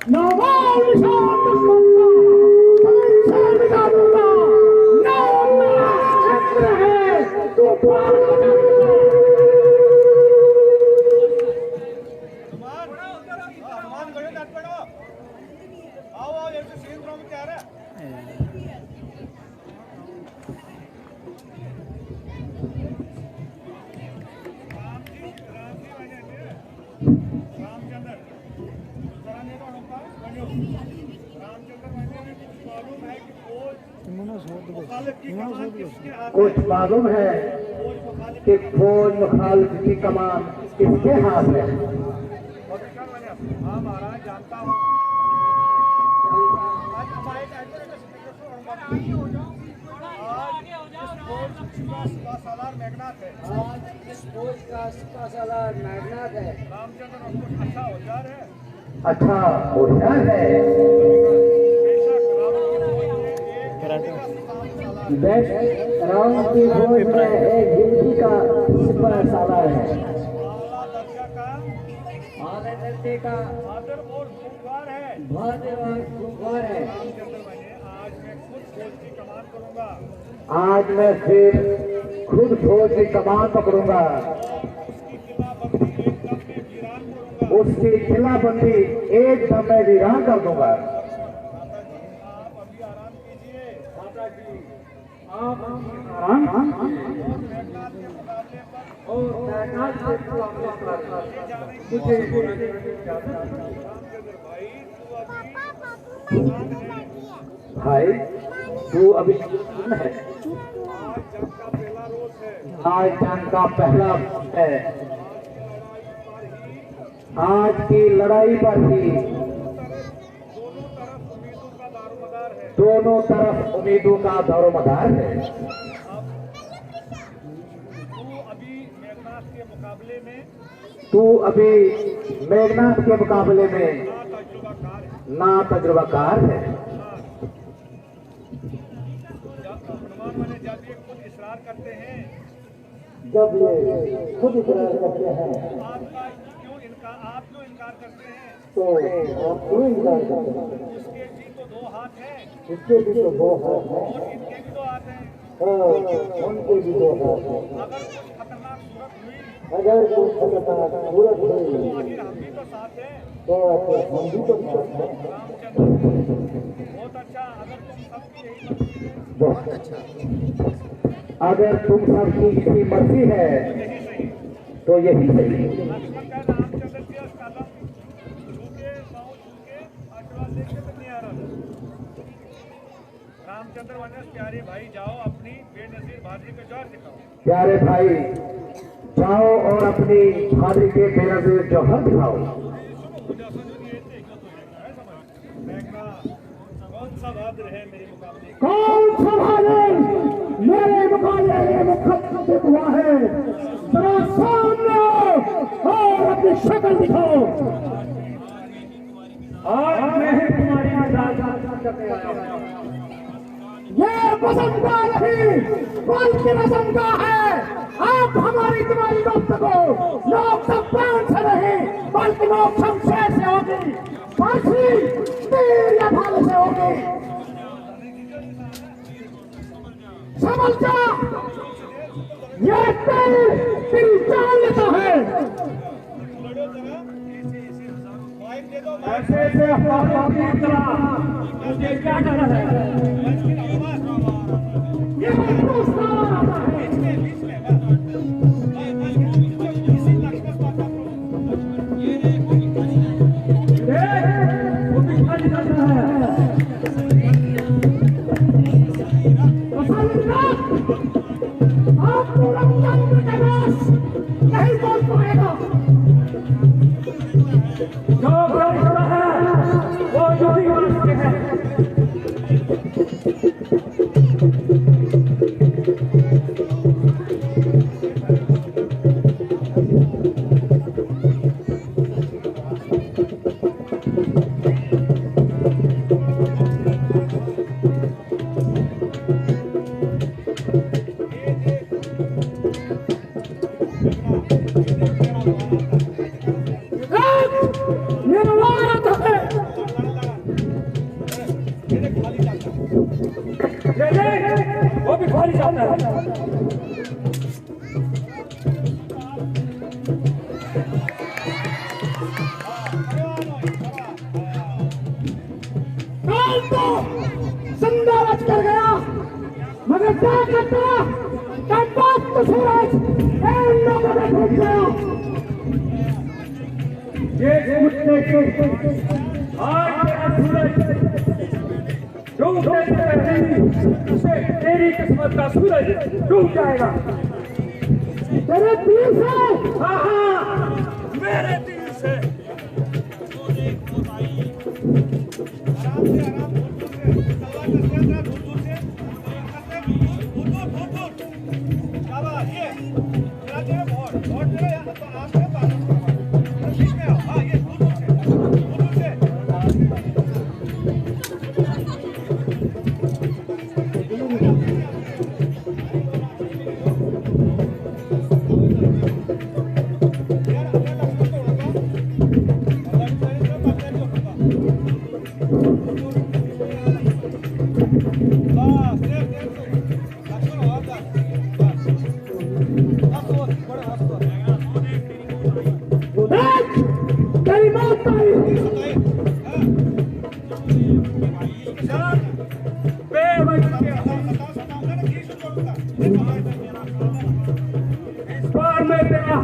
नाम निशान दुश्मन का तुमसे मिटा दूंगा। नाम मेरा इंद्र है, तू पार बचा दूंगा। हनुमान गढ़े नट पड़ो। आओ आओ एक सीन ड्रामा क्या है? रामचंद्र कराने तो होगा बनो। रामचंद्र मैंने कुछ मालूम है कि कुछ मालूम है कि फौज मुखालिफ की कमान किसके हाथ में है? हाँ महाराज जानता हूँ। सालार मेघनाथ है। आज इस फौज का सालार मेघनाथ है। रामचंद्र कुछ अच्छा औजार है। अच्छा होशियार है। राम की फौज में एक गिनती का सिपह सालार है। आला दर्जे का आदर और खूंखार है। बहादुर और खूंखार है। रामचंद्र मैंने आज मैं खुद फौज की कमान करूंगा। आज मैं फिर खुद फौज की कमान पकड़ूंगा। उसकी किलाबंदी एक दम में वीरान करूंगा। उसकी किलाबंदी एक दम में वीरान कर दूंगा। आप अभी आराम कीजिए। माता जी आप आराम मेघनाथ के मुकाबले पर और मेघनाथ के मुकाबले पर मुझे रामचंद्र भाई तू अभी भाई तू अभी है। आज जंग का पहला रोज है। आज जंग का पहला है। आज की लड़ाई पर ही दोनों तरफ उम्मीदों का दारोमदार है। दोनों तरफ उम्मीदों का दारोमदार है। तू अभी मेघनाथ के मुकाबले में ना तजुर्बाकार है। हनुमान मैंने जब ये खुद इसरार करते हैं जब ये खुद इकरार करते हैं आप क्यों इनकार करते हैं? तो आप क्यों इनकार करते हैं? उसके भी तो दो हाथ हैं। इसके भी तो दो हाथ हैं। और इनके भी दो हाथ हैं। हाँ, उनके भी दो हाथ हैं। अगर कुछ खतरनाक सूरत हुई अगर कोई खतरनाक सूरत हुई तो आखिर हम भी तो साथ हैं। तो हम भी तो साथ हैं। रामचंद्र बहुत अच्छा। अगर तुम सबकी यही मर्जी है बहुत अच्छा। अगर तुम सबकी इसी मर्जी है यही सही। तो यही सही। लक्ष्मण का रामचंद्र के कदम छूके पाँव छूके आशीर्वाद लेके तो नहीं आ रहा। रामचंद्र वनस प्यारे भाई जाओ अपनी बेनजीर बहादुरी का जौहर दिखाओ। प्यारे भाई जाओ और अपनी बहादुरी के बेनजीर जौहर दिखाओ। कौन सा बहादुर है मेरे मुकाबले? कौन सा बहादुर मेरे मुकाबले मुखत्तिब हुआ है? जरा सामने आओ और अपनी शक्ल दिखाओ। आज मैं ही तुम्हारी मजाक करने आया हूं। ये वजन का नहीं बल्कि वजन का है। आप हमारी तुम्हारी गुफ्तगू लोग सब प्राण से नहीं बल्कि लोग शमशेर से होगी, फांसी तीर या भाले से होगी। समझ जा, ये तीर तेरी जान लेता है। ऐसे से मुझे क्या करना है? ये तो सवाल आता है। वो भी खाली करना है। आप पूरा चंद्र के पास नहीं पहुंच पाएगा। जो फैसला है वो जो भी वास्ते है। क्या करता कंपास सूरज इन लोगों ने ढूंढ गया। ये घुटने के आज तेरा सूरज डूबने से पहले उसे तेरी किस्मत का सूरज डूब जाएगा। तेरे तीर से हाँ हाँ मेरे तीर से। तेरी मौत आई। इस बार मैं तेरा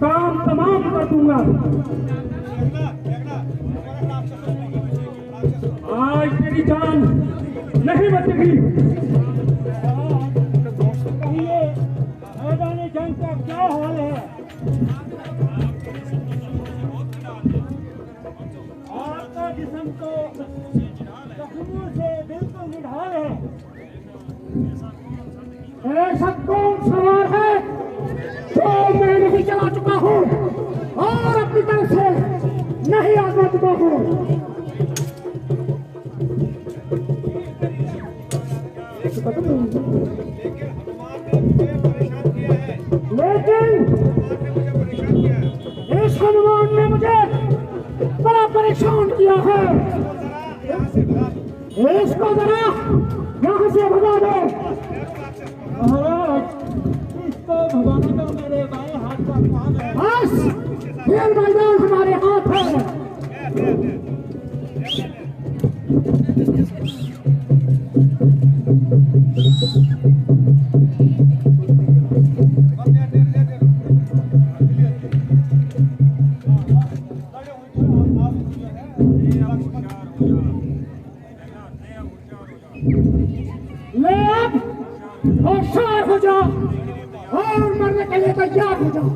काम तमाम कर दूंगा। आज तेरी जान नहीं बचेगी। मैदानी जंग का क्या हाल है? आपका जिस्म तो जख्मों से बिल्कुल निढाल है। ऐसा कौन सवार है जो मैं नहीं चला चुका हूँ और अपनी तरफ से नहीं आजमा चुका हूँ। लेकिन इस हनुमान ने मुझे बड़ा परेशान किया है। इसको जरा यहाँ से भगा दो। महाराज, इसको भगाने का मेरे बाएं हाथ का काम है। बस खेल मैदान हमारे हाथ है। ले अब होशियार हो जाओ और मरने के लिए तैयार हो जाओ।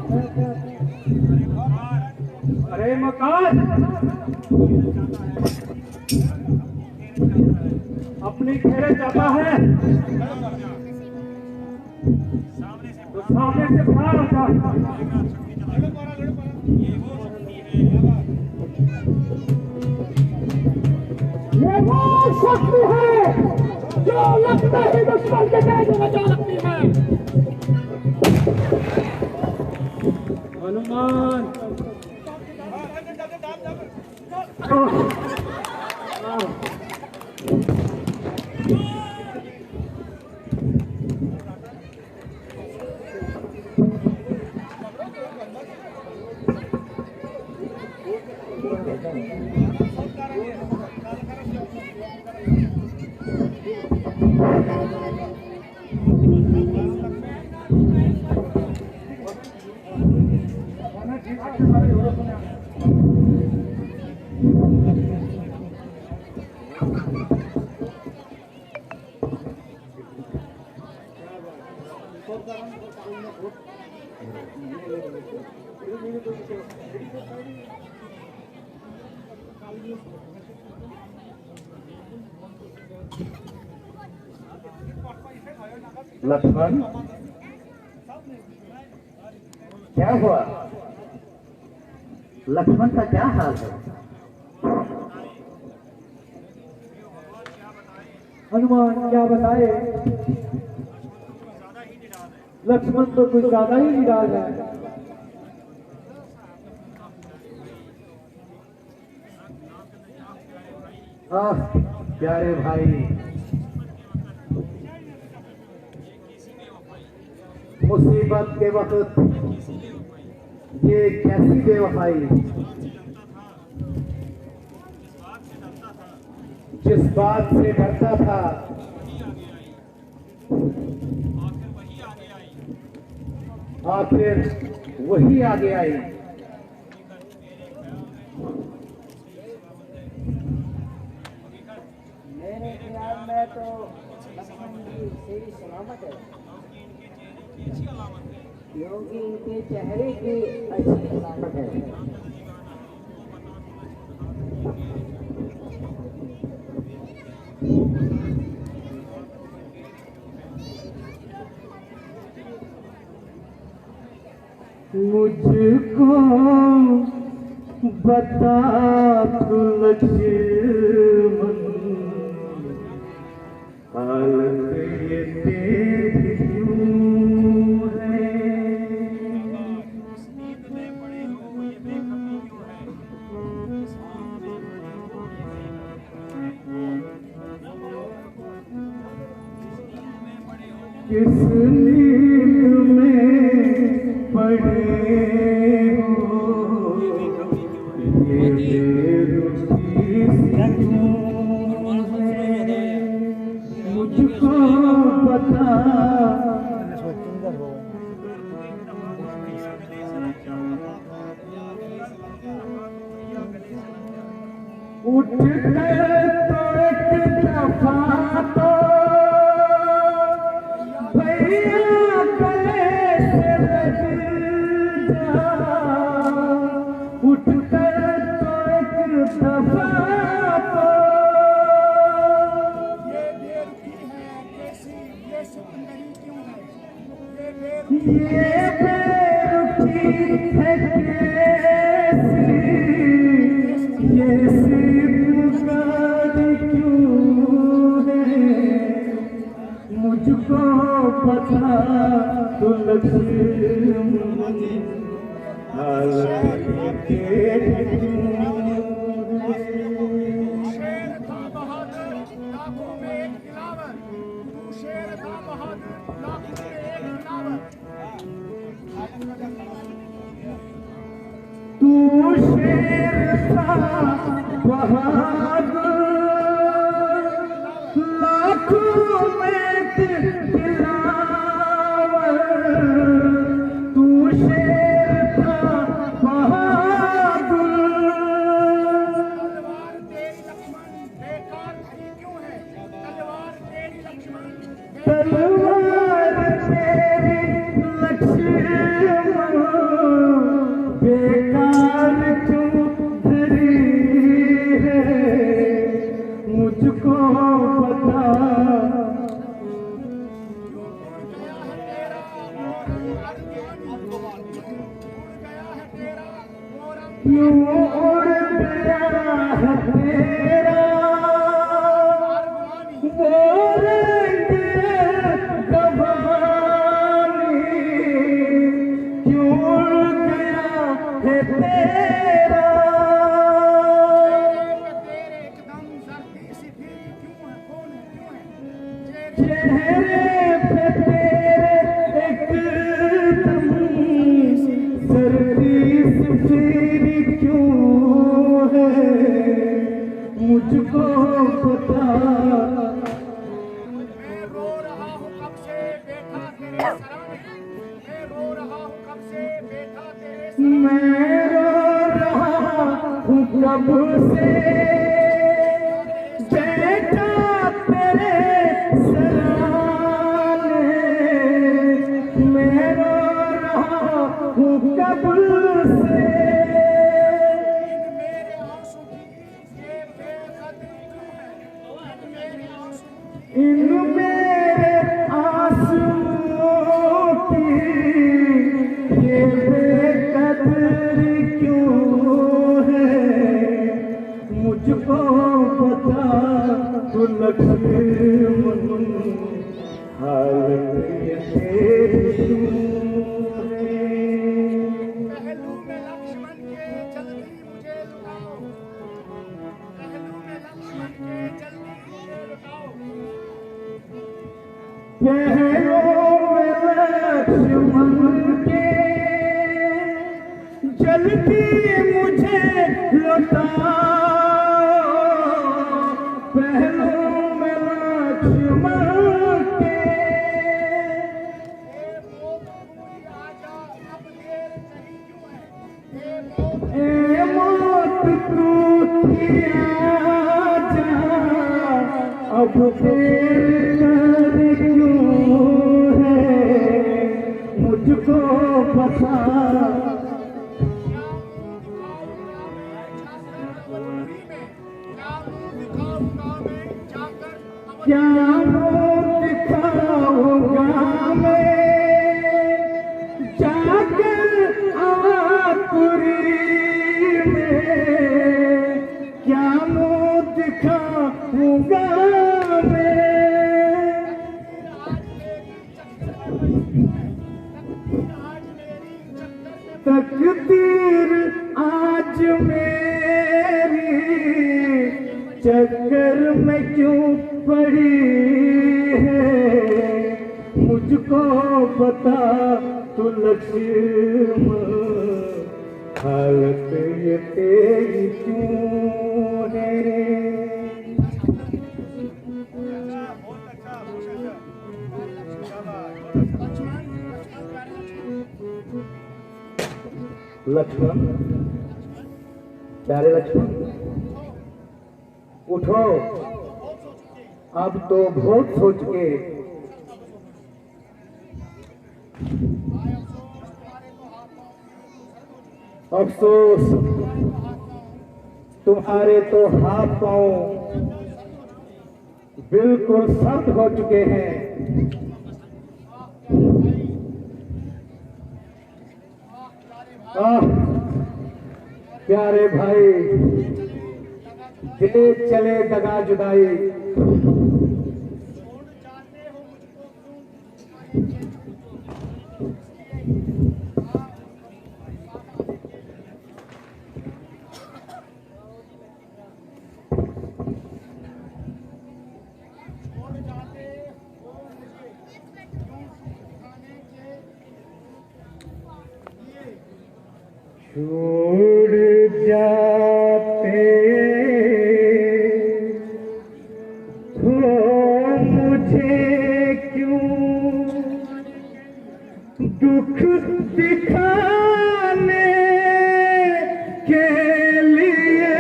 अरे मकान, अपनी घेरे जाता है तो सामने से बाहर आता। ये वो शक्ति है जो लगता है दुश्मन के तेज में जा लगती है। हनुमान, लक्ष्मण, क्या हुआ? लक्ष्मण का क्या हाल है? हनुमान क्या बताए? लक्ष्मण तो कुछ ज्यादा ही निराश है। आह प्यारे भाई, मुसीबत के वक्त ये कैसी बेवफाई। जिस बात से डरता था आखिर वही आगे आई। मेरे ख्याल में तो लक्ष्मण जी सही सलामत है, क्योंकि इनके चेहरे की अच्छी सलामत है। मुझको बता तू लक्ष्मण, हालत ये तेरी क्यों है? किस नींद में पड़े हो, ये बेरुखी सी क्यों है? मुझको बता। उठ कर तो एक दफा तो भैया गले से लग जा। उठ कर तो एक दफा तो ये बेरुखी है कैसी, ये सिकंदरी क्यों है? ये ये बेरुखी है कैसी, ये सिकंदरी क्यों है? मुझको पता तो लक्ष्मण, हालत तेरी क्यों है? शेर था बहादुर लाखों में एक दिलावर, तू शेर था बहादुर लाखों में एक दिलावर। तू शेर था बहादुर लाखों में दिलावर। तू शेर था बहादुर। तलवार तेरी लक्ष्मण बेकार खड़ी क्यों है? तलवार तेरी लक्ष्मण तलवार तेरी लक्ष्मण बेकार क्यों धरी है? मुझको पता। क्यों उड़ गया है तेरा वो रंग गवानी? क्यों उड़ गया है तेरा तेरे एकदम सर्दी सिफी क्यों है? कौन है क्यों है? चेहरे पे तेरे एकदम सर्दी सफेदी क्यों है? मुझको पता। मैं रो रहा हूँ कब से बैठा तेरे सराने, मैं रो रहा हूँ कब से बैठा तेरे सराने। मैं रो रहा हूँ कब से बैठा तेरे सराने। मैं रो रहा हूँ कब से। इन मेरे आंसू की ये बेकदरी क्यों है? इन मेरे आंसू इन मेरे आंसुओं की ये बेकदरी क्यों है? मुझको पता तो लक्ष्मण, हालत ये तेरी क्यों है? पहलू में लक्ष्मण के जल्दी मुझे लुटाओ, पहलू में लक्ष्मण के जल्दी मुझे लुटाओ। पहलों में लक्ष्मण के जल्दी मुझे लौटाओ। पहलों में लक्ष्मण के हे मौत कोई आ जा ए मौत तू जा, अब देर क्यों है, मुझको बता। क्या मुँह दिखाऊंगा मैं जाकर आखिरी में, क्या मुँह दिखाऊंगा मैं। तकदीर आज मेरी चक्कर में क्यों पड़ी है, मुझको बता तू लक्ष्मण, हालत ये तेरी क्यों है। लक्ष्मण, प्यारे लक्ष्मण, उठो, अब तो बहुत सोच के। अफसोस तुम्हारे तो हाथ पांव बिल्कुल सख्त हो चुके हैं। प्यारे भाई, दिले चले दगा जुदाई, छोड़ जाते हो मुझे क्यों, दुख दिखाने के लिए,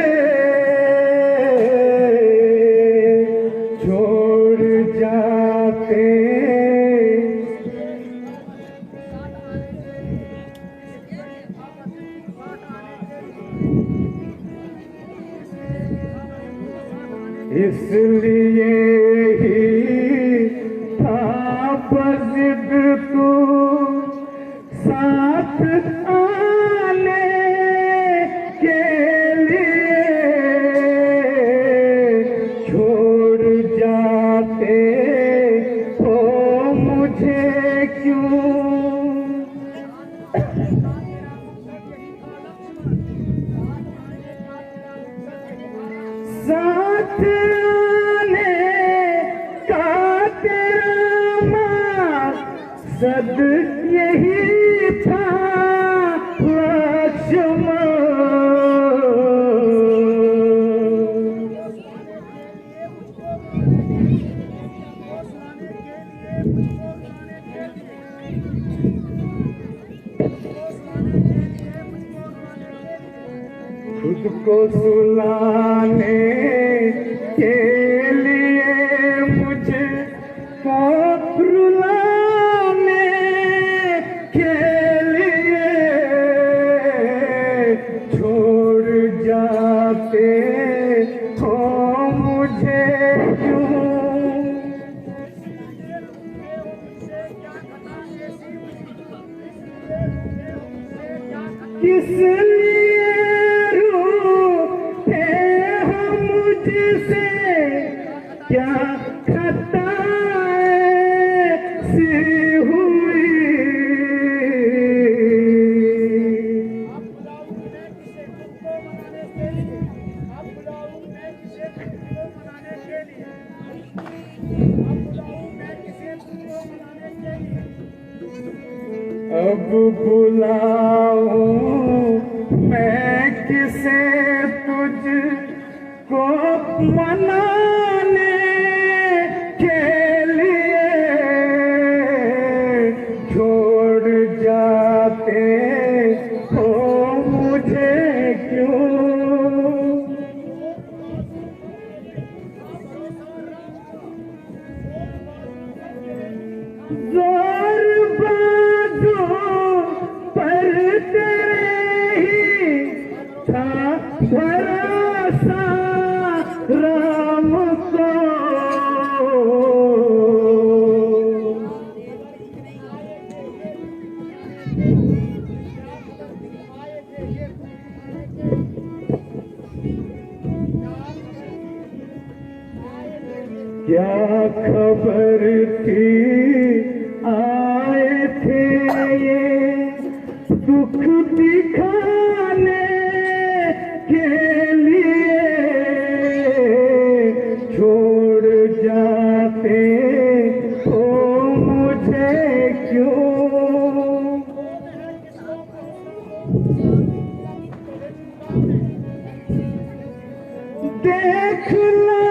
छोड़ जाते इसलिए ही था बज़िद तू साथ आने के लिए, छोड़ जाते हो मुझे क्यों। साथ आने का तेरा मकसद यही था लक्ष्मण, खुद को सुलाने के लिए मुझे को रुलाने के लिए, छोड़ जाते हो मुझे क्यों। किस लिए रूठे हो मुझसे, क्या खता सी हुई, अब बुलाऊं मैं किसे तुझको मनाने के लिए, छोड़ जाते हो मुझे भरोसा राम को। क्या खबर थी आए थे ये दुख दिखाने के लिए, छोड़ जाते हो मुझे क्यों। देखना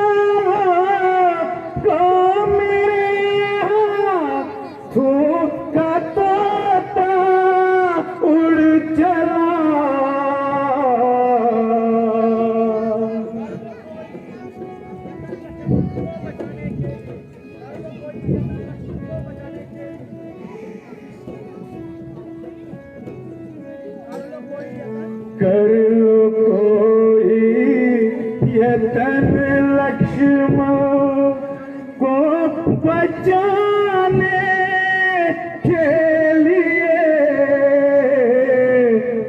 को मेरे हाथों का तोता उड़ चला। कर लो कोई यतन लक्ष्मण को बचाने के लिए,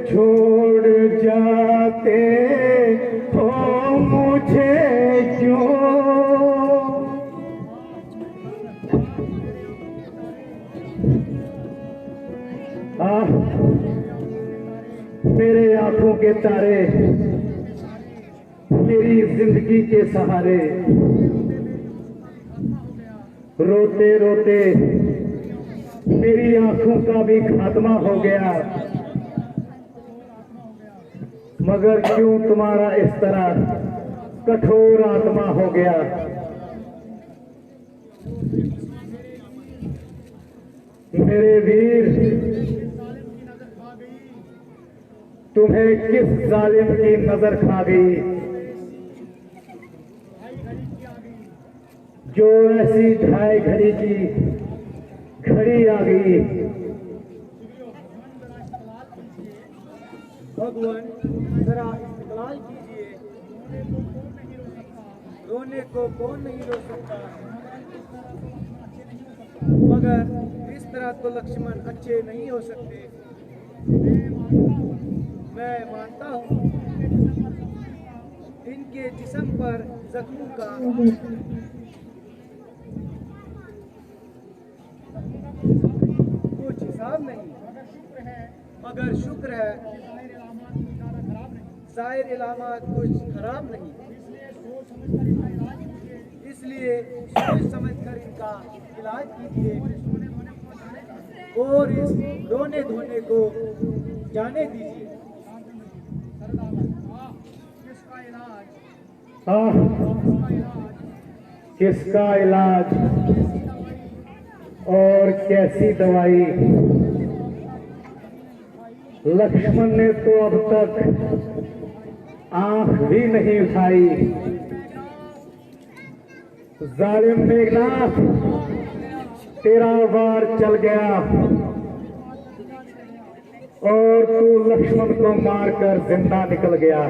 छोड़ जाते हो मुझे क्यों। मेरे आंखों के तारे मेरी जिंदगी के सहारे, रोते रोते मेरी आंखों का भी खात्मा हो गया। मगर क्यों तुम्हारा इस तरह कठोर आत्मा हो गया। मेरे वीर, तुम्हें किस जालिम की नजर खा गई, जो ऐसी ढाई घड़ी की घड़ी आ गई। भगवान जरा इस्तकलाल कीजिए, रोने को कौन नहीं रो सकता, मगर इस तरह तो लक्ष्मण अच्छे नहीं हो सकते। मैं मानता हूँ इनके जिस्म पर जख्मों का कुछ हिसाब नहीं, मगर शुक्र है जाहिर इलामात कुछ खराब नहीं। इसलिए सोच समझ कर इनका इलाज कीजिए और इस रोने धोने को जाने दीजिए। किसका इलाज और कैसी दवाई। लक्ष्मण ने तो अब तक आंख भी नहीं उठाई। जालिम मेघनाथ, तेरा वार चल गया और तू लक्ष्मण को मारकर जिंदा निकल गया।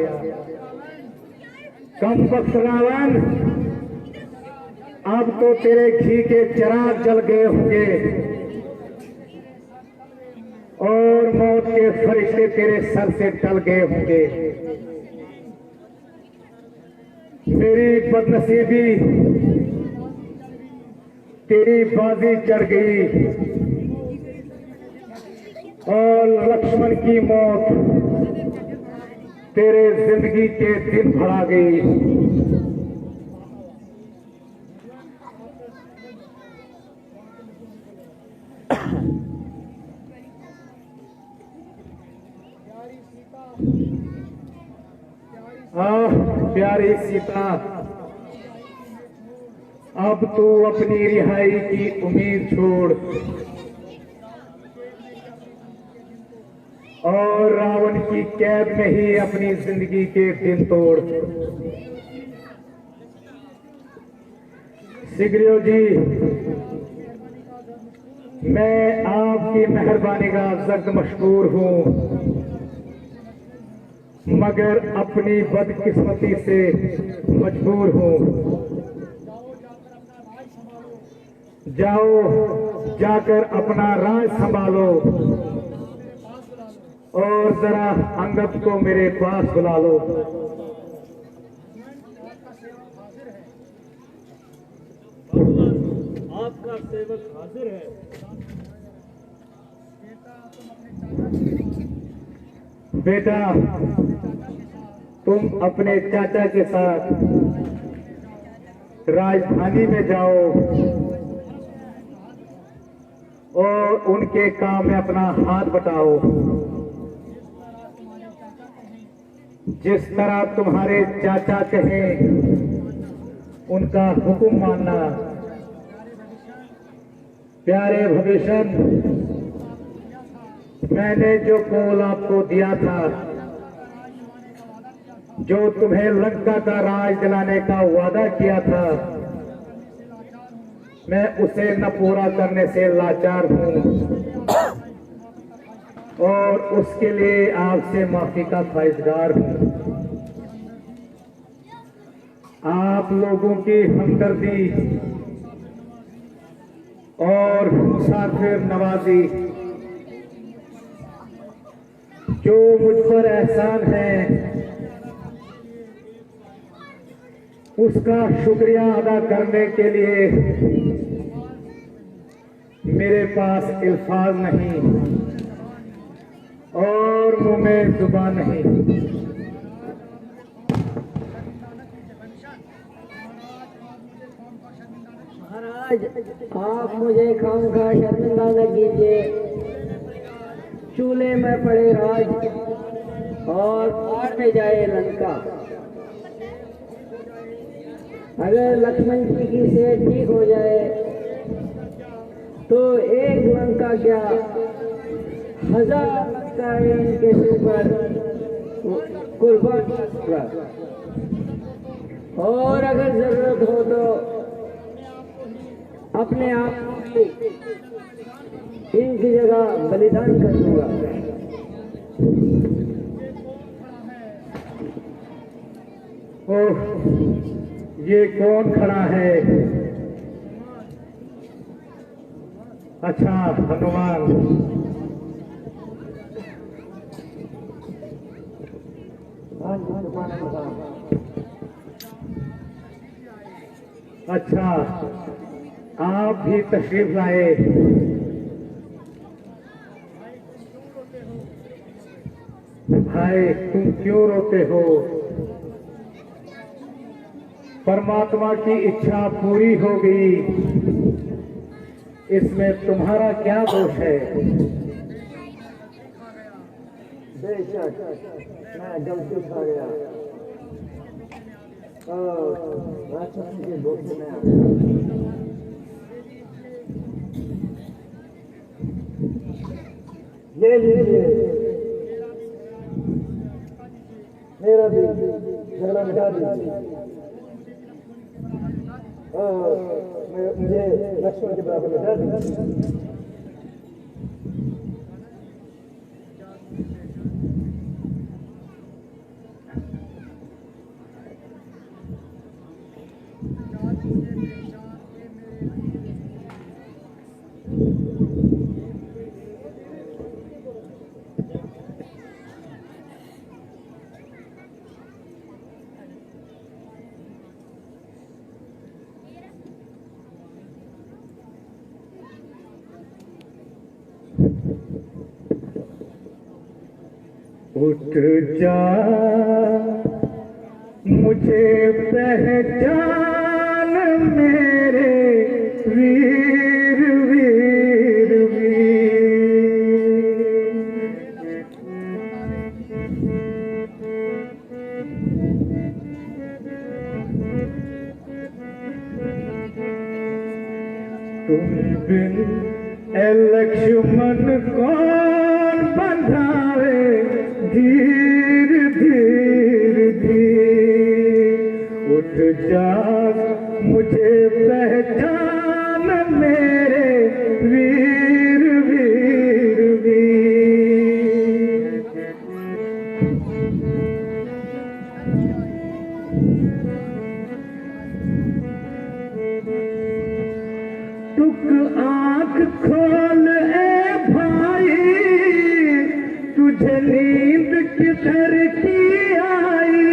कमबख्त रावण, अब तो तेरे घी के चिराग जल गए होंगे और मौत के फरिश्ते तेरे सर से टल गए होंगे। मेरी बदनसीबी, तेरी बाजी चढ़ गई और लक्ष्मण की मौत तेरे जिंदगी के दिन बढ़ा गई। प्यारी सीता, अब तू अपनी रिहाई की उम्मीद छोड़ और रावण की कैद में ही अपनी जिंदगी के दिन तोड़। सिगरियो जी, मैं आपकी मेहरबानी का सख्त मशकूर हूं। मगर अपनी बदकिस्मती से मजबूर हूँ। जाओ जाकर अपना राज संभालो और जरा अंगद को मेरे पास बुला लो। आपका सेवक हाजिर है। बेटा, तुम अपने चाचा के साथ राजधानी में जाओ और उनके काम में अपना हाथ बटाओ। जिस तरह तुम्हारे चाचा कहें उनका हुक्म मानना। प्यारे भविष्य, मैंने जो कौल आपको दिया था, जो तुम्हें लंका का राज दिलाने का वादा किया था, मैं उसे न पूरा करने से लाचार हूं और उसके लिए आपसे माफी का ख्वाहिशगार हूं। आप लोगों की हमदर्दी और मुसाफिर नवाजी जो मुझ पर एहसान है, उसका शुक्रिया अदा करने के लिए मेरे पास अल्फाज नहीं और मुंह में जुबान नहीं। महाराज, आप मुझे खामखा शर्मिंदा न कीजिए। चूल्हे में पड़े राज और आग में जाए लंका। अगर लक्ष्मण जी की सेहत ठीक हो जाए तो एक लंका क्या 1000 लंका इनके सिर पर कुर्बान होगा। और अगर जरूरत हो तो अपने आप को इनकी जगह बलिदान कर दूंगा। ओह, ये कौन खड़ा है? अच्छा, हनुमान। अच्छा, आप भी तशरीफ लाए। भाई, तुम क्यों रोते हो? परमात्मा की इच्छा पूरी हो गई, इसमें तुम्हारा क्या दोष है? बेशक मैं गलती खा गया और राक्षस के धोखे में आ गया। ले लीजिए, मेरा भी झगड़ा मिटा दीजिए। मुझे लक्ष्मण के बराबर मिटा दीजिए। उठ जा, मुझे पहचान मेरे वीर वीर वीर। तुम बिन ए लक्ष्मण कौन बंधावे धीर धीर धीर। उठ जा, मुझे पहचान मेरे वीर वीर वीर। रुक आंख खोल ए भाई, तुझे नींद किधर की आई।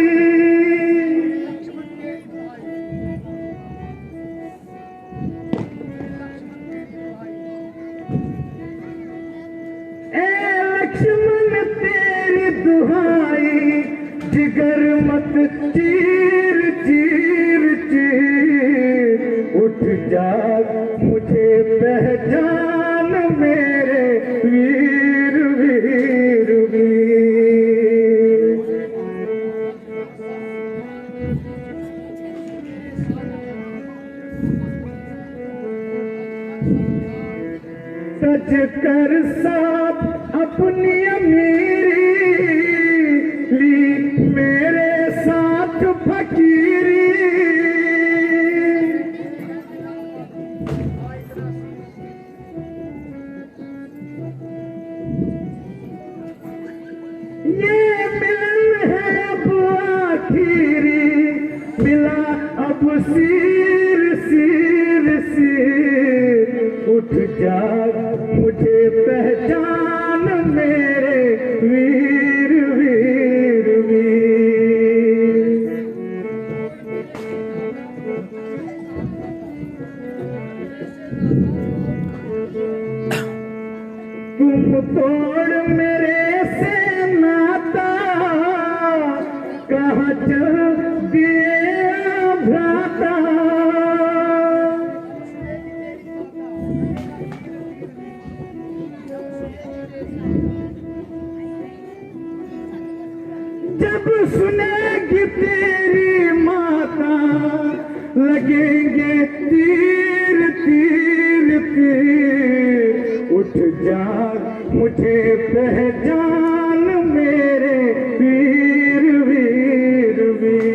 ए लक्ष्मण तेरी दुहाई, जिगर मत चीर चीर चीर, उठ जाग मुझे पहचान मेरे वीर वीर वीर। सज कर साथ अपनी अमीरी, ली मेरे साथ फकीरी। ये मिलन है अब आखिरी, मिला अब सिर सिर सिर, उठ जाग मुझे पहचान मेरे वीर वीर वीर। तुम तोड़ मेरे से नाता, कहाँ चल दिए भ्राता। जब सुनेगी तेरी माता, लगेंगे तीर तीर तीर, उठ जाग मुझे पहचान मेरे वीर वीर वीर।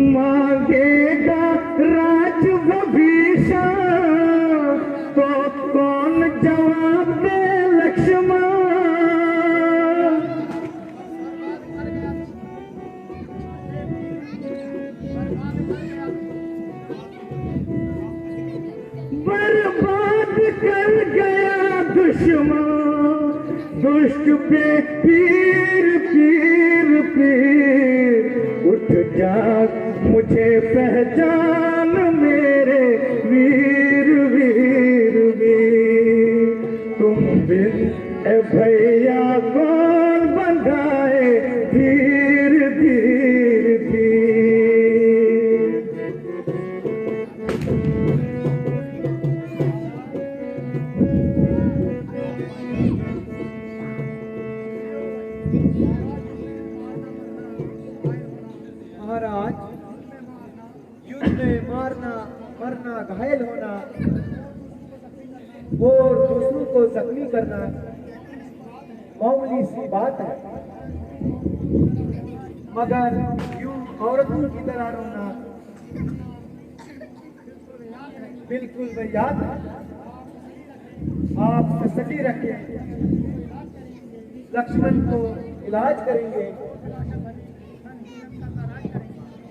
मांगेगा राज विभीषण, तो कौन जवाब दे लक्ष्मण। बर्बाद कर गया दुश्मन, दुष्ट पे पीर पीर पीर, उठ जाग मुझे पहचान मेरे वीर वीर वीर। तुम बिन ए भैया कौन बंधाए धीर धीर धीर। महाराज, युद्ध में मारना मरना घायल होना और दूसरों को जख्मी करना मामूली सी बात है, मगर यूं औरतों की तरह रोना बिल्कुल बेयाद है। आप तसल्ली रखें, लक्ष्मण को इलाज करेंगे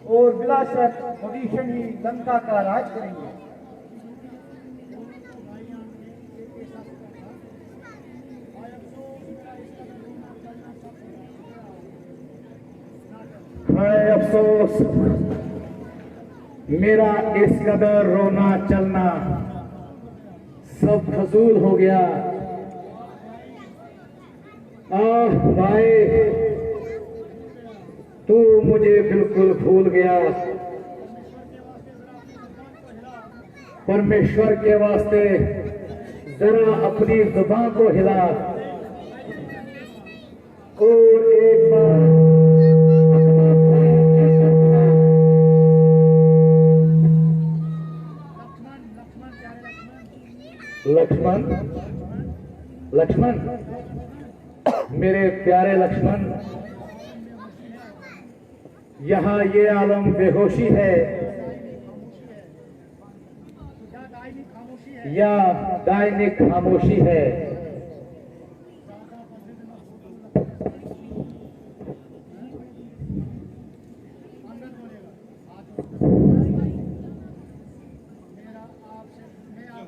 और बिलाशक विभीषण ही लंका का राज करेंगे। हाय अफसोस, मेरा इस कदर रोना चलना सब फजूल हो गया। आह भाई, तू मुझे बिल्कुल भूल गया। परमेश्वर के वास्ते जरा अपनी जुबान को हिला और एक बार लक्ष्मण लक्ष्मण, मेरे प्यारे लक्ष्मण, यहाँ ये आलम बेहोशी है या दायनी खामोशी है।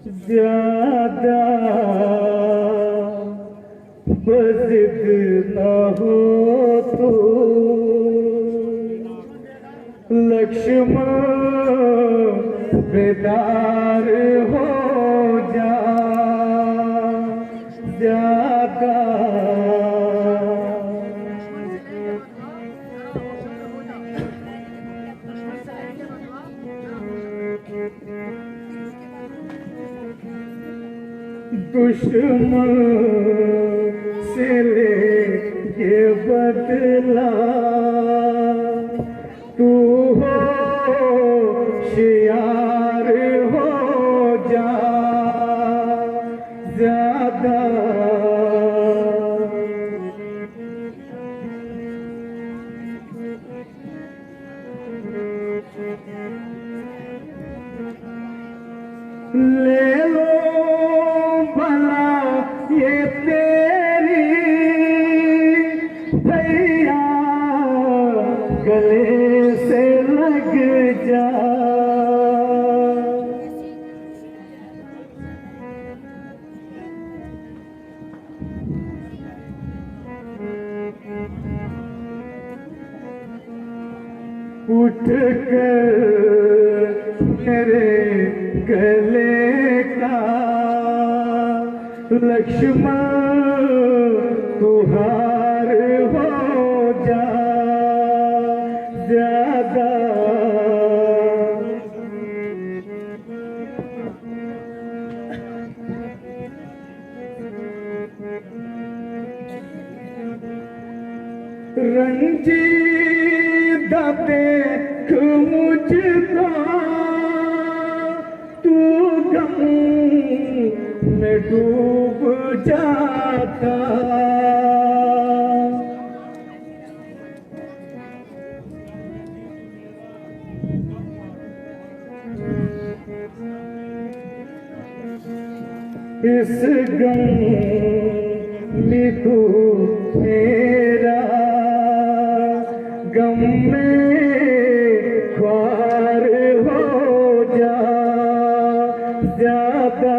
ज्यादा बज़िद न हो तो लक्ष्मण बेदार हो जा ज्यादा दुश्मन से ले ये बदला तू होशियार हो जा ज्यादा ले लो भला ये तेरी भैया गले से लग जा उठ कर मेरे गले का लक्ष्मण तू हार हो जा ज्यादा रंजीदा देख मुझको तू गम में डूब जाता इस गम में तू मेरा गम में ख्वार हो जा ज्यादा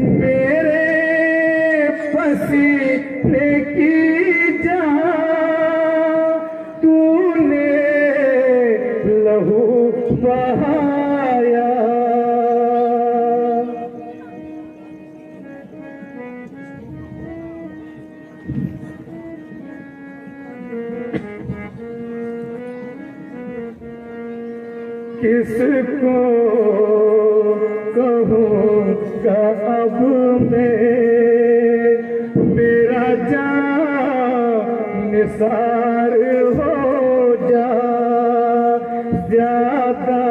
मेरे पसीने की जा तूने लहू बहाया किसको कहूँगा अब मैं मेरा जान निसार हो जा ज्यादा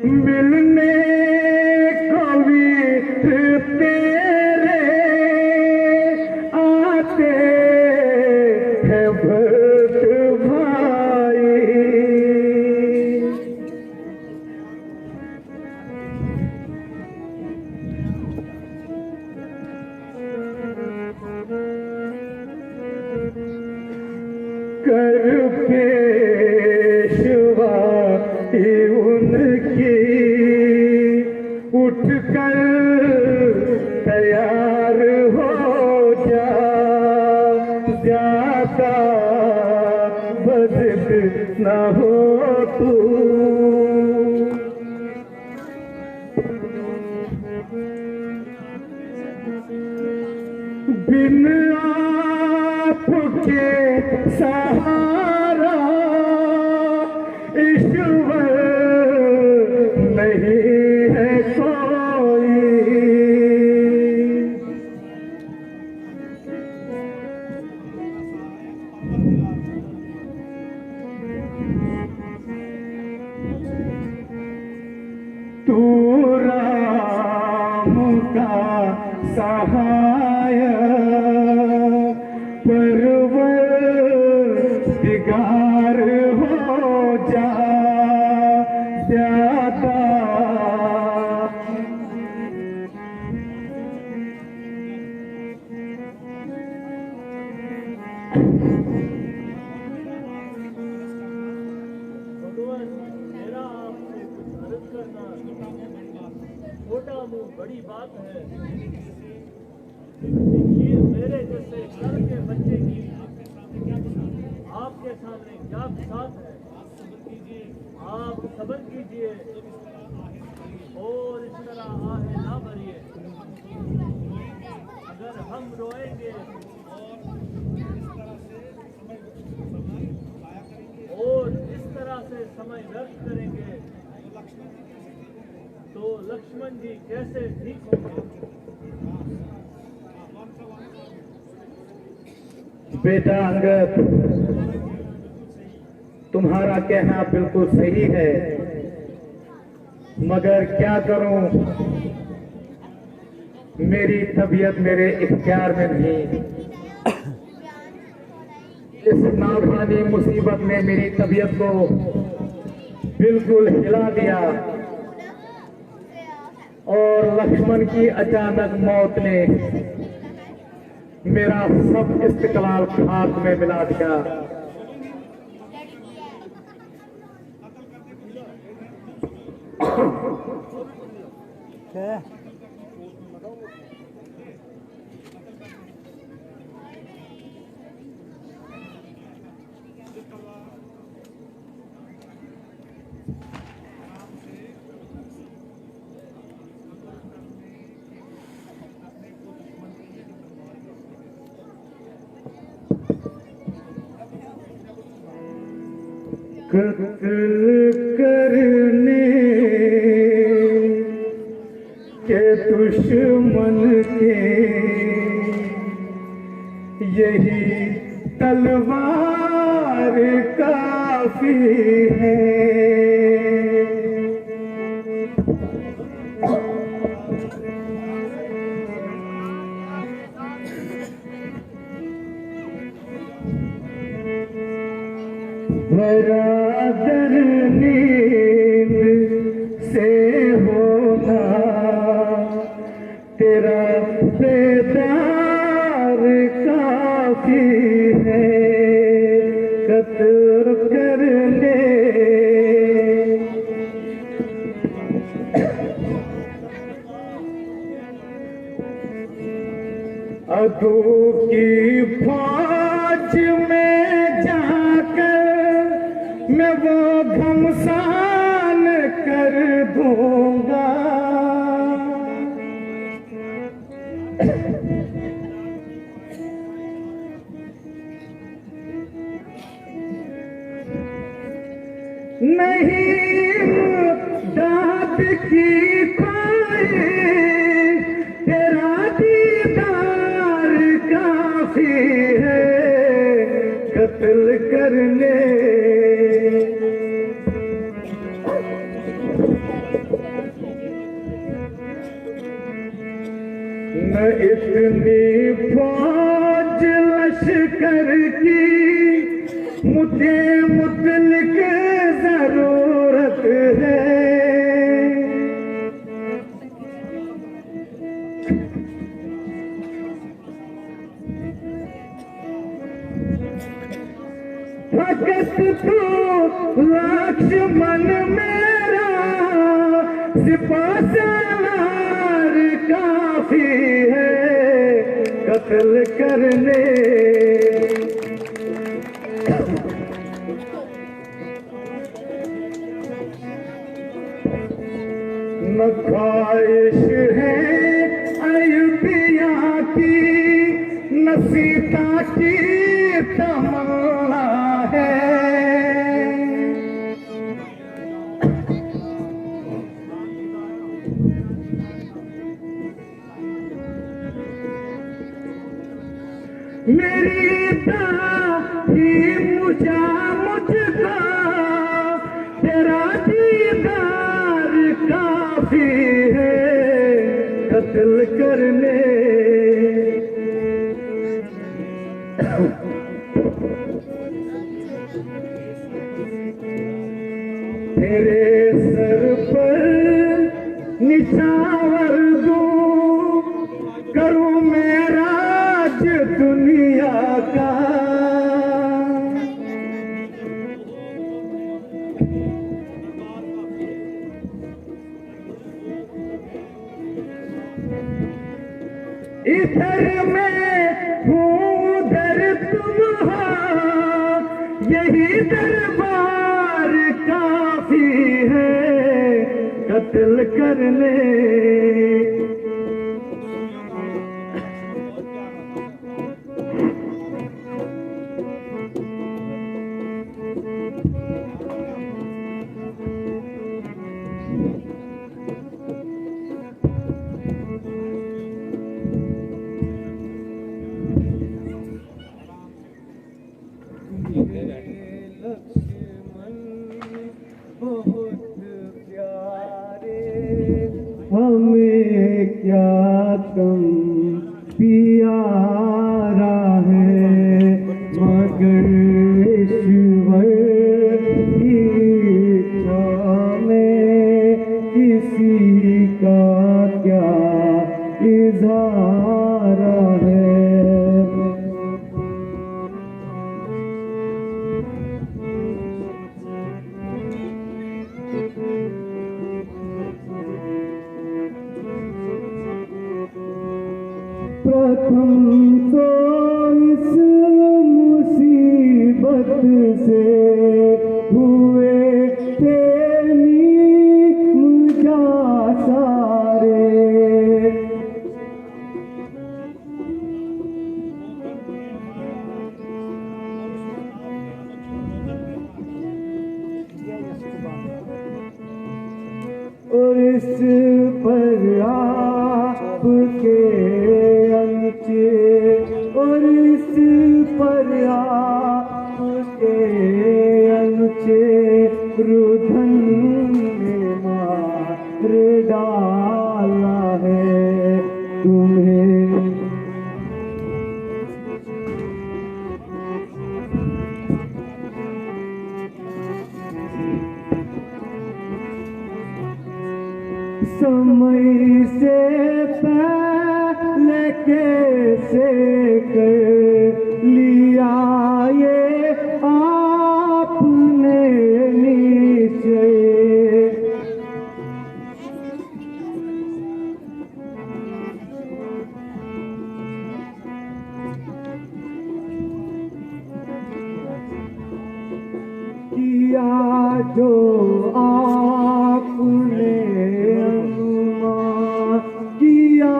मिलने को वीर तेरे आते हैं भक्त भाई कर पेशवा उनकी उठ कर तैयार हो जा ज्यादा बज़िद न हो तू बिन आपके सहारा ईश्वर नहीं है कोई तू राम का सहाय परवरदिगार हो बड़ी बात है। ये मेरे जैसे घर के बच्चे की आपके सामने क्या साथ है। आप सब्र कीजिए और इस तरह आहे ना भरिए। अगर हम रोएंगे और इस तरह से समय व्यर्थ करेंगे तो लक्ष्मण जी कैसे ठीक होंगे। बेटा अंगद, तुम्हारा कहना बिल्कुल सही है, मगर क्या करूं, मेरी तबीयत मेरे इख्तियार में नहीं। इस नादानी मुसीबत ने मेरी तबीयत को बिल्कुल हिला दिया और लक्ष्मण की अचानक मौत ने मेरा सब इस्तिकलाल खाक में मिला दिया। कत्ल करने के दुश्मन के यही तलवार काफी है। बरादर नींद से होना तेरा बेदार काफी है। कत्ल करने अदू की फौज में जाकर मैं वो घमसान कर दूंगा। नहीं दाद की ख्वाहिश तेरा दीदार काफी है। कत्ल करने न इतनी फौज लश्कर की मुझे मुतलिक जरूरत है। फकत तू लक्ष्मण मेरा सिपासालार काफी है। कत्ल करने न ख्वाहिश है अयुबिया की न सीता की तमन्ना है। मेरी दाही मुझा मुझका तेरा दीदार काफी है। कत्ल करने तेरे सर पर निछावर दूं करूं मैं राज दुनिया का। इधर मैं हूँ उधर तुम हो, यही दरबार काफी है कत्ल करने। हमें क्या तुम प्यारा है, मगर ईश्वर की इच्छा में किसी का क्या इज़हार है। प्रथम तो इस मुसीबत से हुए थे मुझा सारे। और इस पर आपके और इस पर आपके अनुचे रुधन ने मार डाला है तुम्हें। समय से पहले कैसे कर लिया ये आपने निश्चय। किया जो आपने अनुमान किया,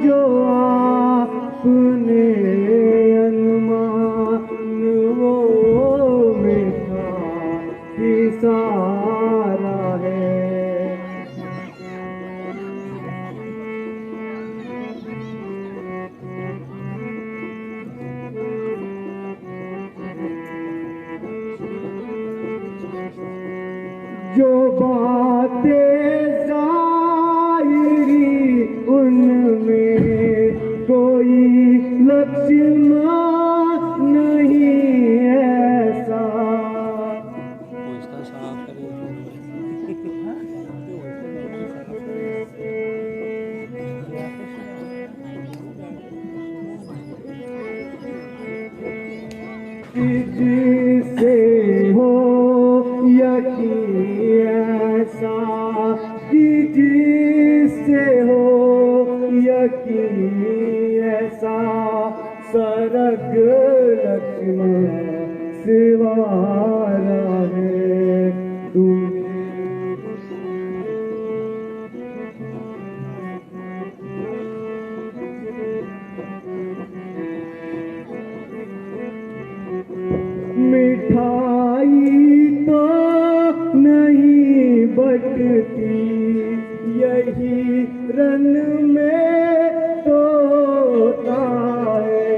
जो आपने अनुमान वो मेरा इशारा है। जो बातें ज़ाहिरी उनमें कोई लक्ष्य नहीं ऐसा। जिसे हो यकीन ऐसा कि जिससे हो यकीन ऐसा, सरग लक्ष्मण सिवारा है तुम। मिठाई तो नहीं बटती यही रन में तोता है।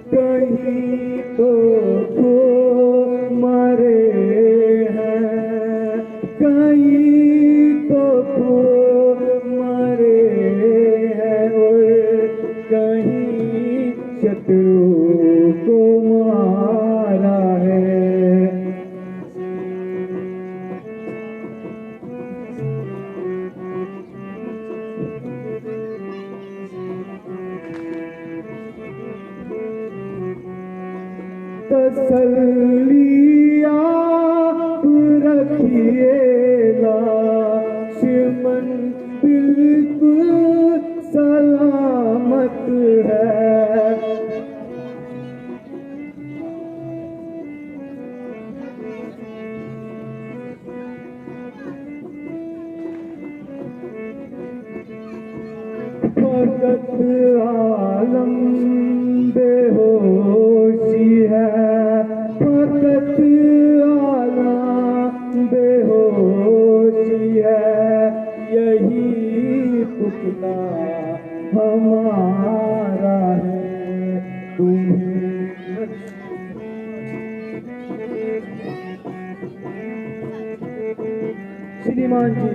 कहीं तो खो मरे हैं, कहीं तो खो मरे हैं, और कहीं शत्रु को मारा है। तसल्ली आप रखिए लक्ष्मण बिल्कुल सलामत है। फकत आलम बेहोशी है, फकत आलम बेहोशी है, यही पुतला हमारा है तुम्हें। श्रीमान जी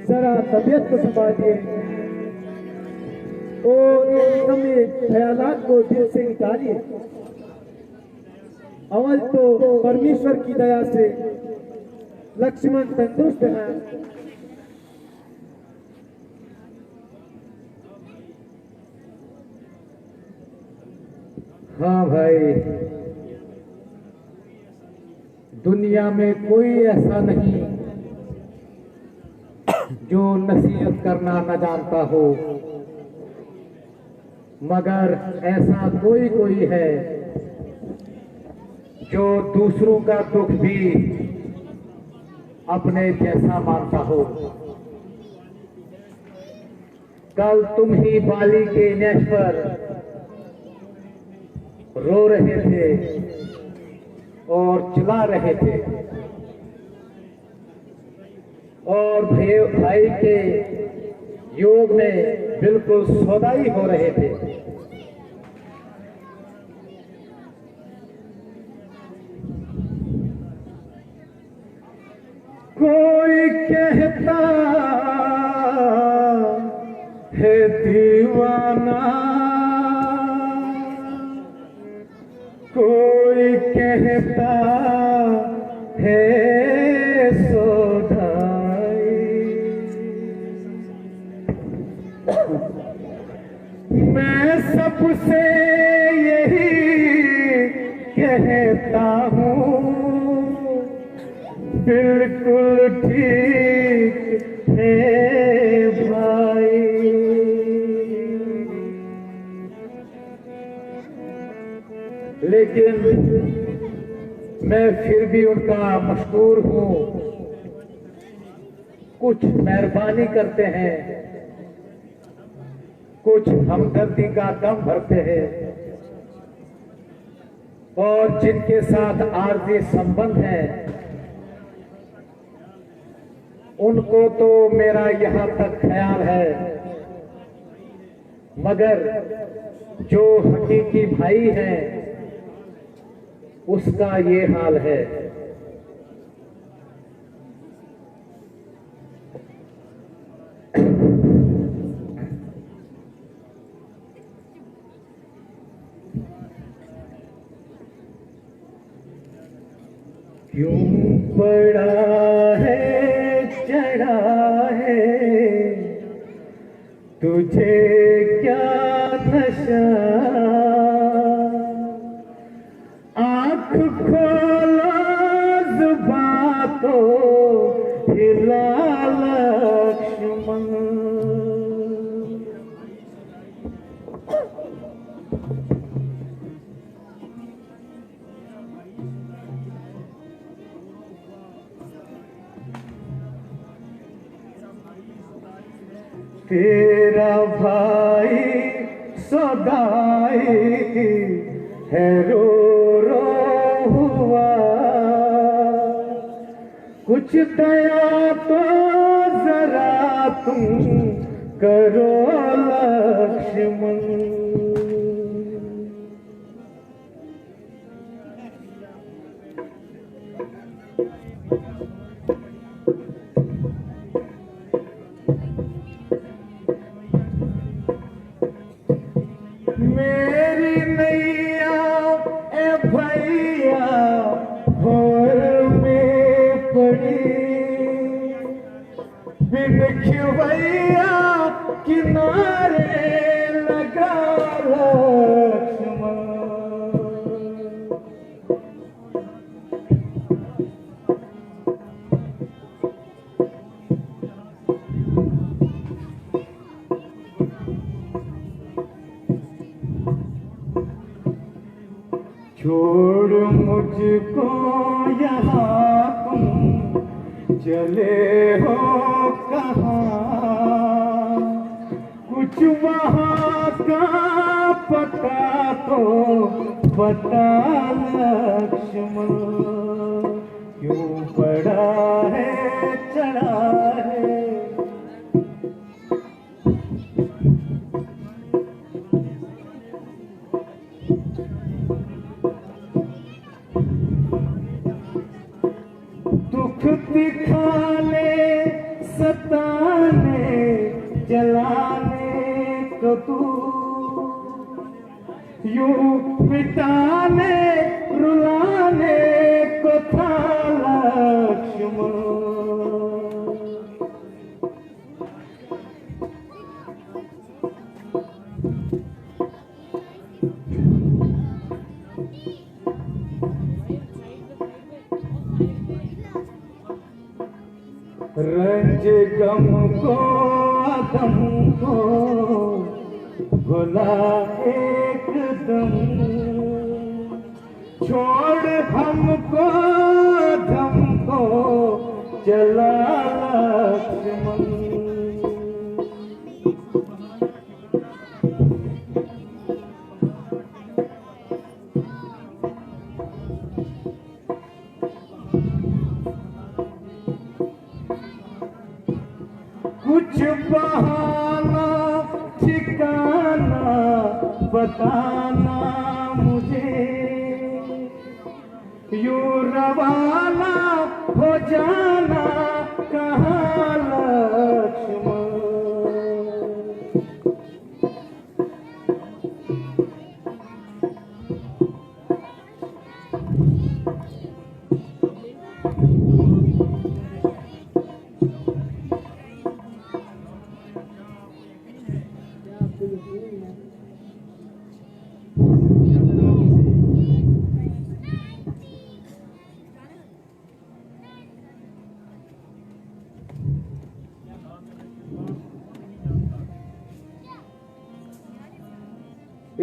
जरा तबीयत को संभालिए और एकदम ख्यालात को दिल से निकालिए। अवल तो परमेश्वर की दया से लक्ष्मण तंदुरुस्त हैं। हाँ भाई, दुनिया में कोई ऐसा नहीं जो नसीहत करना न जानता हो, मगर ऐसा कोई है जो दूसरों का दुख भी अपने जैसा मानता हो। कल तुम ही बाली के नेश पर रो रहे थे और चिल्ला रहे थे और भाई के योग में बिल्कुल सौदाई हो रहे थे। कोई कहता है दीवाना, कोई कहता है मैं सबसे यही कहता हूँ, बिल्कुल ठीक है भाई। लेकिन मैं फिर भी उनका मशहूर हूँ। कुछ मेहरबानी करते हैं, कुछ हमदर्दी का दम भरते हैं और जिनके साथ आर्जी संबंध है उनको तो मेरा यहाँ तक ख्याल है, मगर जो हकीकी भाई है उसका ये हाल है। क्यों पड़ा है चढ़ा है तुझे क्या नशा, आँख खोलो जुबां तो हिला लक्ष्मण। तेरा भाई सौदाई है रो रो हुआ, कुछ दया तो जरा तुम करो लक्ष्मण। मेरी नैया ए भैया भोर में पड़ी, बिन खिवैया किनारे लगा लक्ष्मण। मुझको यहाँ तुम चले हो कहाँ, कुछ वहाँ का पता तो बता लक्ष्मण, क्यों पड़ा है चढ़ा है। दुख दिखाने सताने जलाने को तू, यूं मिटाने रुलाने को था लक्ष्मण। रंज गम को अदम को भुला एकदम, छोड़ हमको दम को चला लक्ष्मण। कुछ बहाना ठिकाना बताना मुझे, यूं रवाना हो जाना कहाँ लक्ष्मण।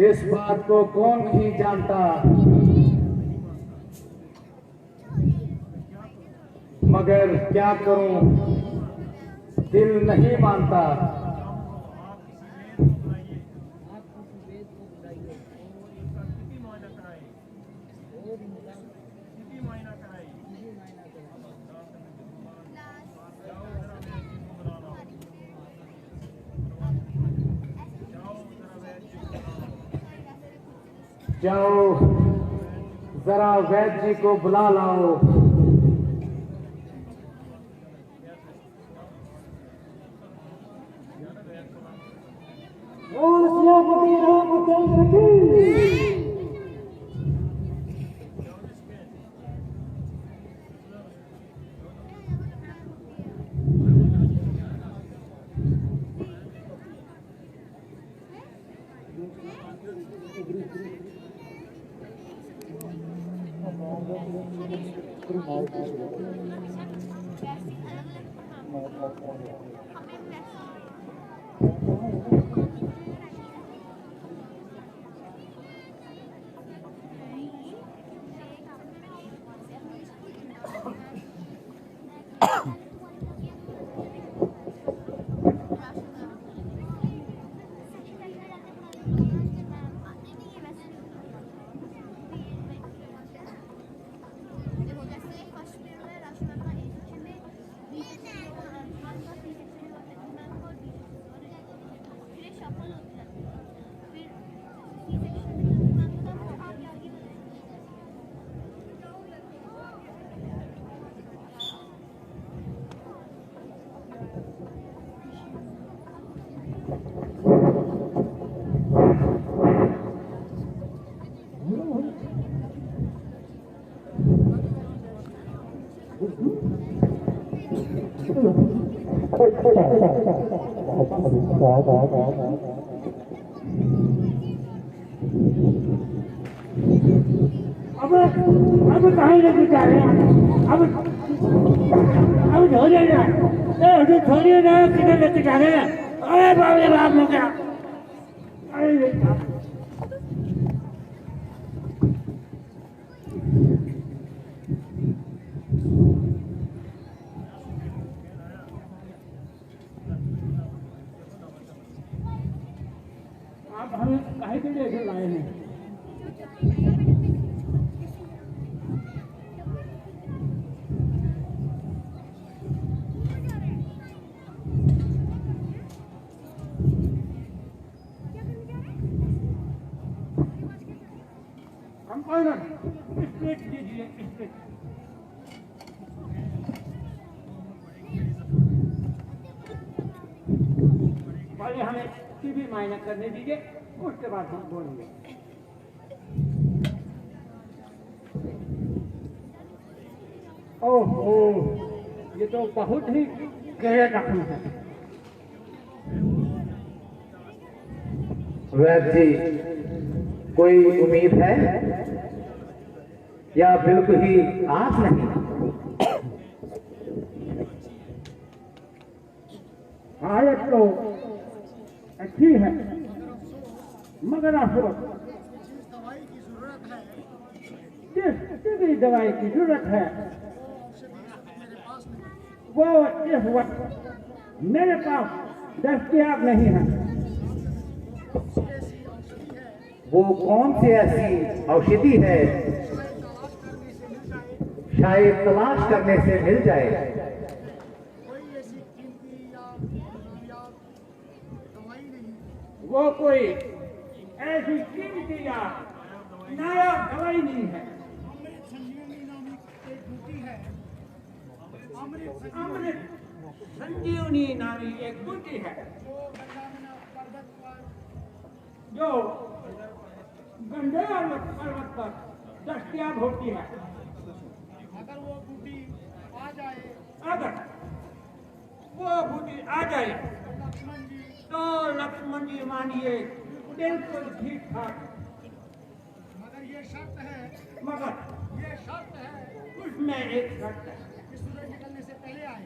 इस बात को कौन नहीं जानता, मगर क्या करूं दिल नहीं मानता। जाओ जरा वैद्य जी को बुला लाओ। रामचंद्र की अब कहाँ लेके जा रहे हैं? अब छोड़िए ना, अरे छोड़िए ना, किधर लेके जा रहे हैं? अरे बाप रे बाप लोग क्या? अरे से लाए हैं। कंपाउंडर स्ट्रेट दीजिए, स्ट्रेट। पहले हमें टीवी माइनस करने दीजिए, उसके बाद हम बोलेंगे। ओहो, ये तो बहुत ही गहरा जख्म है। वैद्य जी, कोई उम्मीद है या बिल्कुल ही आस नहीं? हालत तो अच्छी है, मगर अफसोस जिस दवाई की जरूरत है वो इस वक्त मेरे पास दस्तयाब नहीं है। वो कौन सी ऐसी औषधि है शायद तलाश करने से मिल जाए? वो कोई ऐसी कीमती या नायाब दवाई नहीं है। अमृत संजीवनी नामी एक बूटी है जो गंधेर पर्वत पर दस्तयाब होती है। अगर वो बूटी आ जाए, अगर वो बूटी आ जाए लक्ष्मण जी, तो लक्ष्मण जी मानिए बिल्कुल ठीक ठाक। मगर ये शर्त है, मगर ये शर्त है उसमें एक शर्त है कि सूरज निकलने से पहले आए,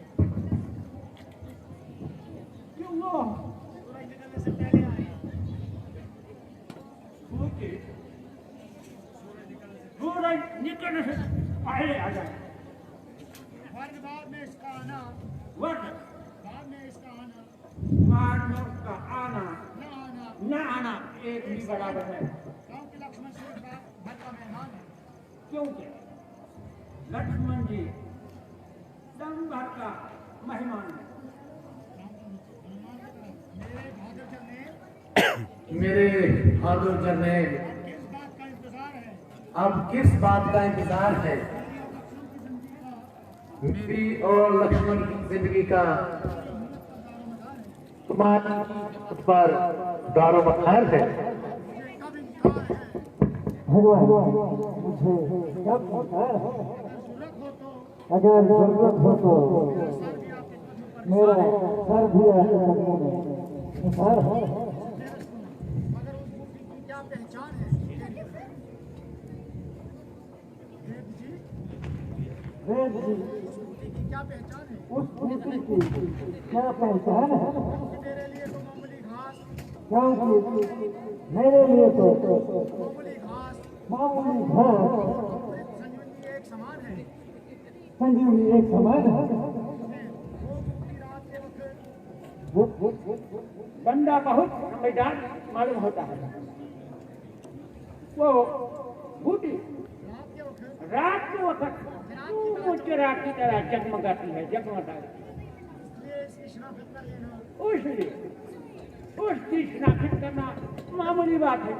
क्यों वो सूरज निकलने से पहले आए। बूटी सूरज निकलने से पहले आ जाए। वर्ग बाद में इसका आना, वर्ग बाद में इसका आना, बाद में उसका आना न आना, न आना एक भी बराबर है, क्योंकि लक्ष्मण सूरज का घर का मेहमान है। क्योंकि लक्ष्मण जी दम भर का मेहमान है। मेरे बहादुर मेरे बहादुर जन ने जरनैल, किस बात का इंतजार है? अब किस बात का इंतजार है? मेरी और लक्ष्मण की जिंदगी का तुम्हारे पर दारोमदार है। कब इंतजार है? भगवान मुझे जब जरूरत हो तो अगर जरूरत हो तो सर भी आपके कदमों पर मेरा सर भी आपके कदमों में निसार है। मगर उस बूटी की क्या पहचान है? देव जी, वेद जी, उस बूटी की क्या पहचान है? उस बूटी की क्या पहचान है? कि मेरे लिए तो मामूली घास, क्योंकि मेरे लिए तो मामूली घास, मामूली घास संजीवनी एक समान है। संजीवनी एक समान है। वो बूटी रात के वक्त बंदा बहुत समझदार मालूम होता है। वो बूटी रात के वक्त चिराग की तरह जगमगाती है, जगमगाती है। इसलिए इसकी शनाख्त कर लेना, उसलिए उसकी शनाख्त करना मामूली बात है,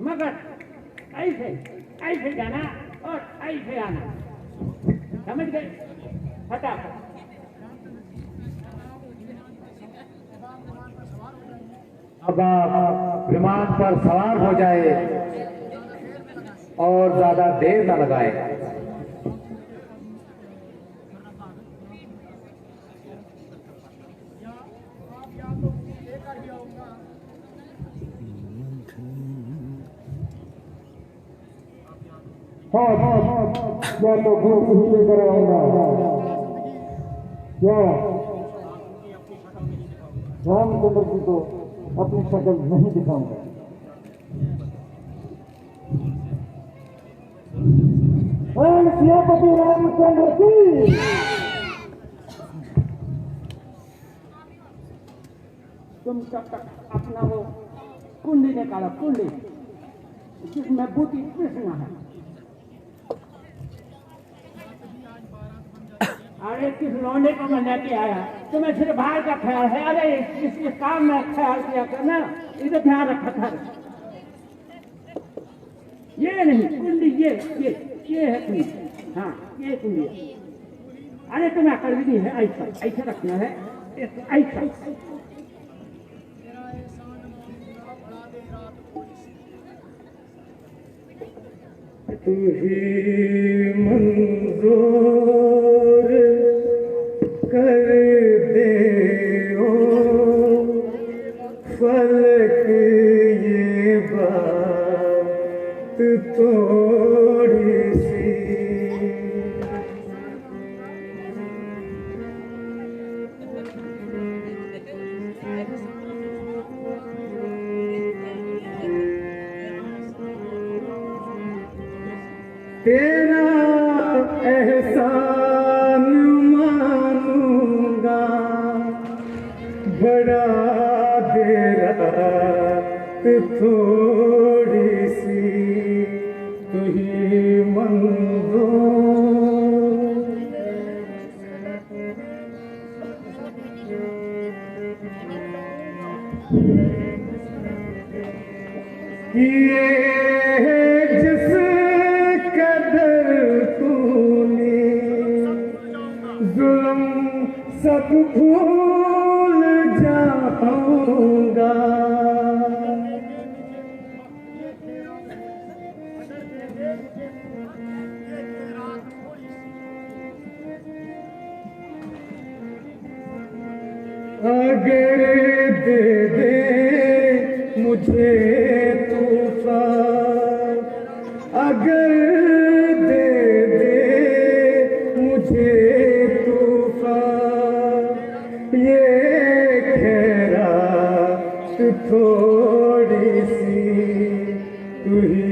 मगर ऐसे ऐसे जाना और ऐसे आना, समझ गए? फटाफट अब आप विमान पर सवार हो जाए और ज्यादा देर न लगाए। या आप या तो लेकर ही आऊंगा, या तो भूख लेकर आऊंगा, या रामचंद्र जी को अपनी शक्ल नहीं दिखाऊंगा। सियापति रामचंद्र की तुम कब तक अपना वो कुंडी निकालो, कुंडी जिसमें बूटी कृष्ण है। अरे किस लौंडे को मैं लेके आया, तुम्हें सिर्फ बाहर का ख्याल है। अरे इस काम में ख्याल किया करना, इधर ध्यान रखा था। ये नहीं कुंडी, ये है कुंडी। हाँ ये कुंडी है। अरे तुम्हें अकल भी नहीं है, ऐसा रखना है, ऐसा। तू ही मंजूर कर दे ओ फलक ये बात थोड़ी सी। तेरा एहसान मानूंगा, बड़ा देर थोड़ी सी, तू ही मंजूर। ये जिस कदर तूने जुल्म सब भूल जाऊंगा। अगर दे दे मुझे तूफान, अगर दे दे मुझे तूफान, ये खैरात थोड़ी सी, तू ही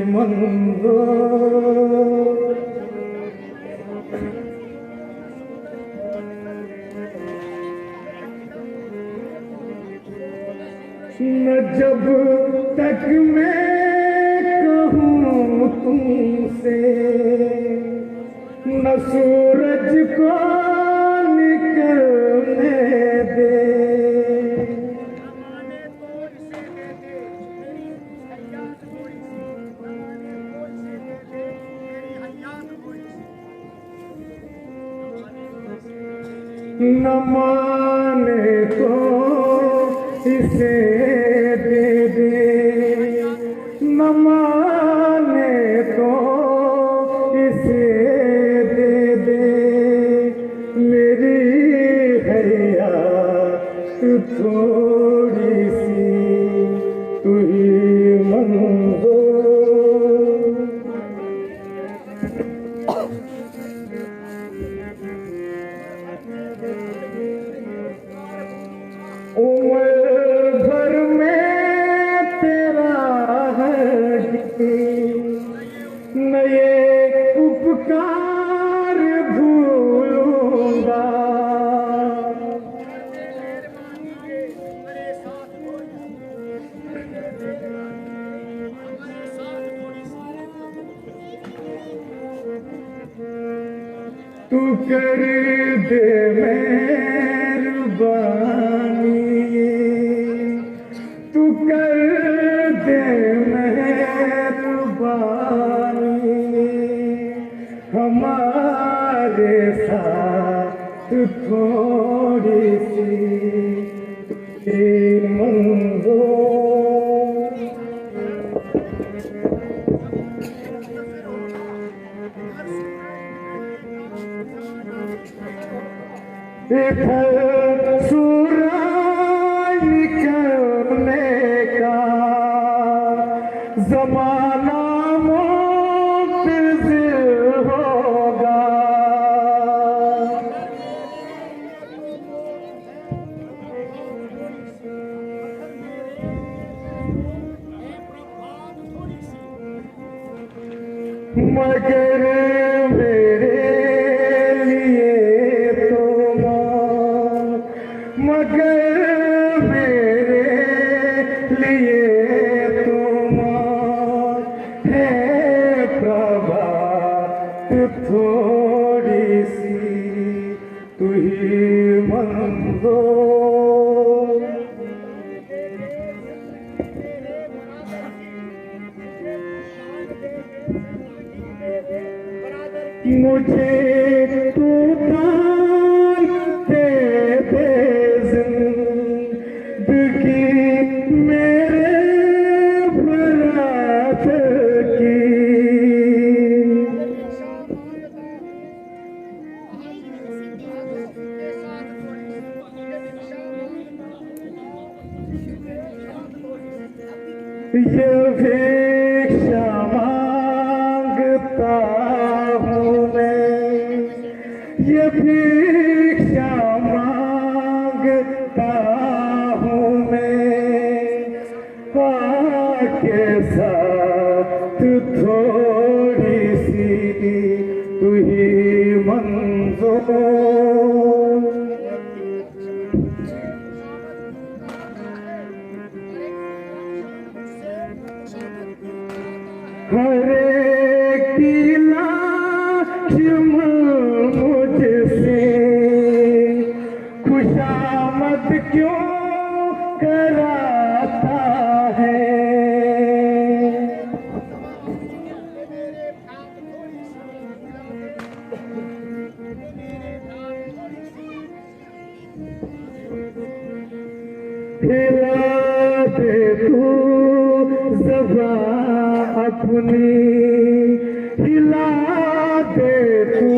मंजूर। न जब तक मैं कहूँ तुमसे, न सूरज को निकलने दे। न माने तो इसे दे दे, न माने तो इसे दे दे, मेरी हयात थोड़ी सी, तू ही मंजूर। उम्र भर में तेरा न ये उपकार भूलूंगा। तू कर दे मेहरबानी, तू कर दे मेहरबानी, हमारे साथ थोड़ी सी मंजूर। इधर सूरज निकलने का जमाना मुंतज़िर होगा। मगर मेरे लिए तो मगर सी तू ही मंजूर। मुझे तू दान दे दे जिंदगी मेरे बरात की। ये भिक्षा मांगता हूँ मैं, ये भिक्षा मांगता हूँ मैं, पाके साथ थोड़ी सी तू ही मंजूर। हरे की लाश मुझसे खुशामद क्यों कराता है। हिला दे तू ज़बान अपनी, हिला दे तू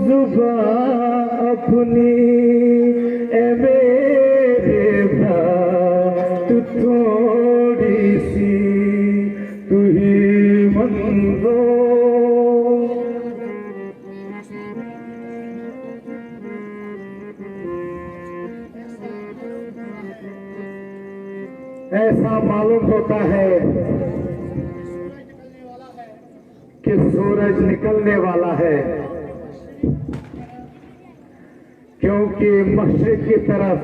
ज़ुबान अपनी, ए मेरे बात थोड़ी सी तू ही मंजूर। ऐसा मालूम होता है कि सूरज निकलने वाला है, क्योंकि मशरिक की तरफ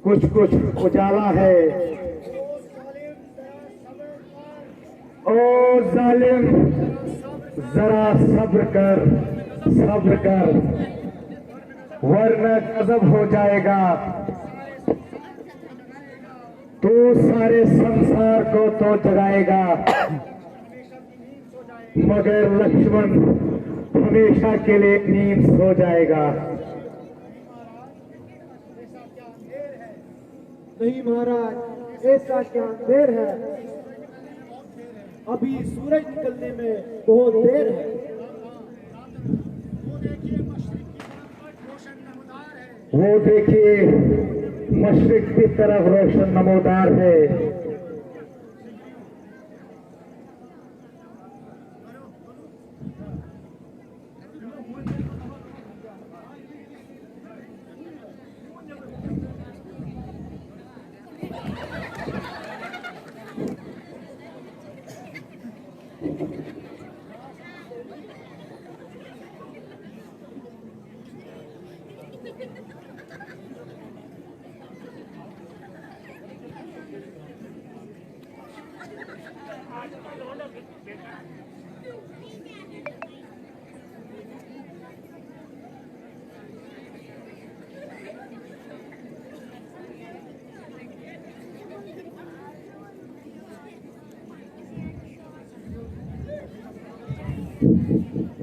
कुछ कुछ उजाला है। ओ जालिम जरा सब्र कर, सब्र कर, वरना गजब हो जाएगा। तू सारे संसार को तो जगाएगा, मगर लक्ष्मण हमेशा के लिए नींद सो जाएगा। नहीं महाराज, ऐसा क्या देर है, अभी सूरज निकलने में बहुत देर है। वो देखिए मशरिक की तरफ रोशन नमोदार है।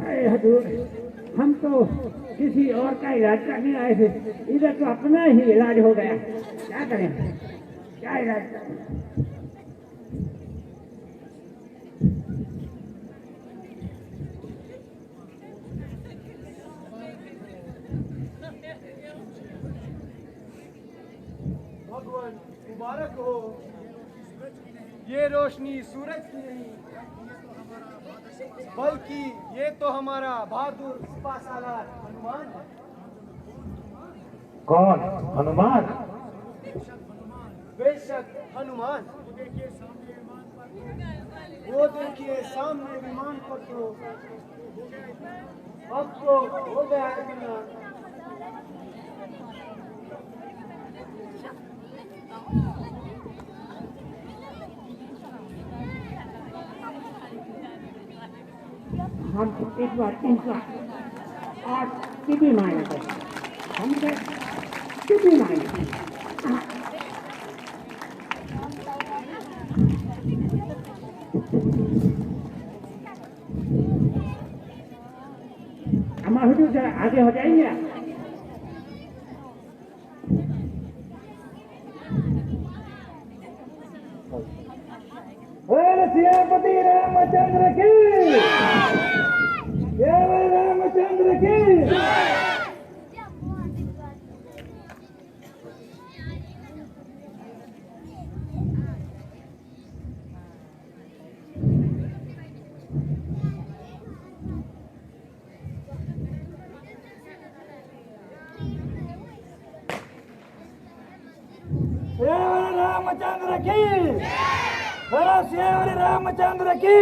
अरे हजूर, हम तो किसी और का इलाज करने आए थे, इधर तो अपना ही इलाज हो गया। क्या करें, क्या इलाज करें? भगवान मुबारक हो, ये रोशनी सूरज की नहीं बल्कि ये तो हमारा बहादुर सिपा सालार हनुमान है। कौन? हनुमान? बेशक हनुमान। वो देखिए सामने विमान पर तो अब तो हो गया है विमान। हम इस बार इनका और टीवी मारना है हम टीवी मारना हमारे जरा आगे हो जाएंगे सियापति रामचंद्र की केवल रामचंद्र की केवल रामचंद्र की श्री रामचंद्र की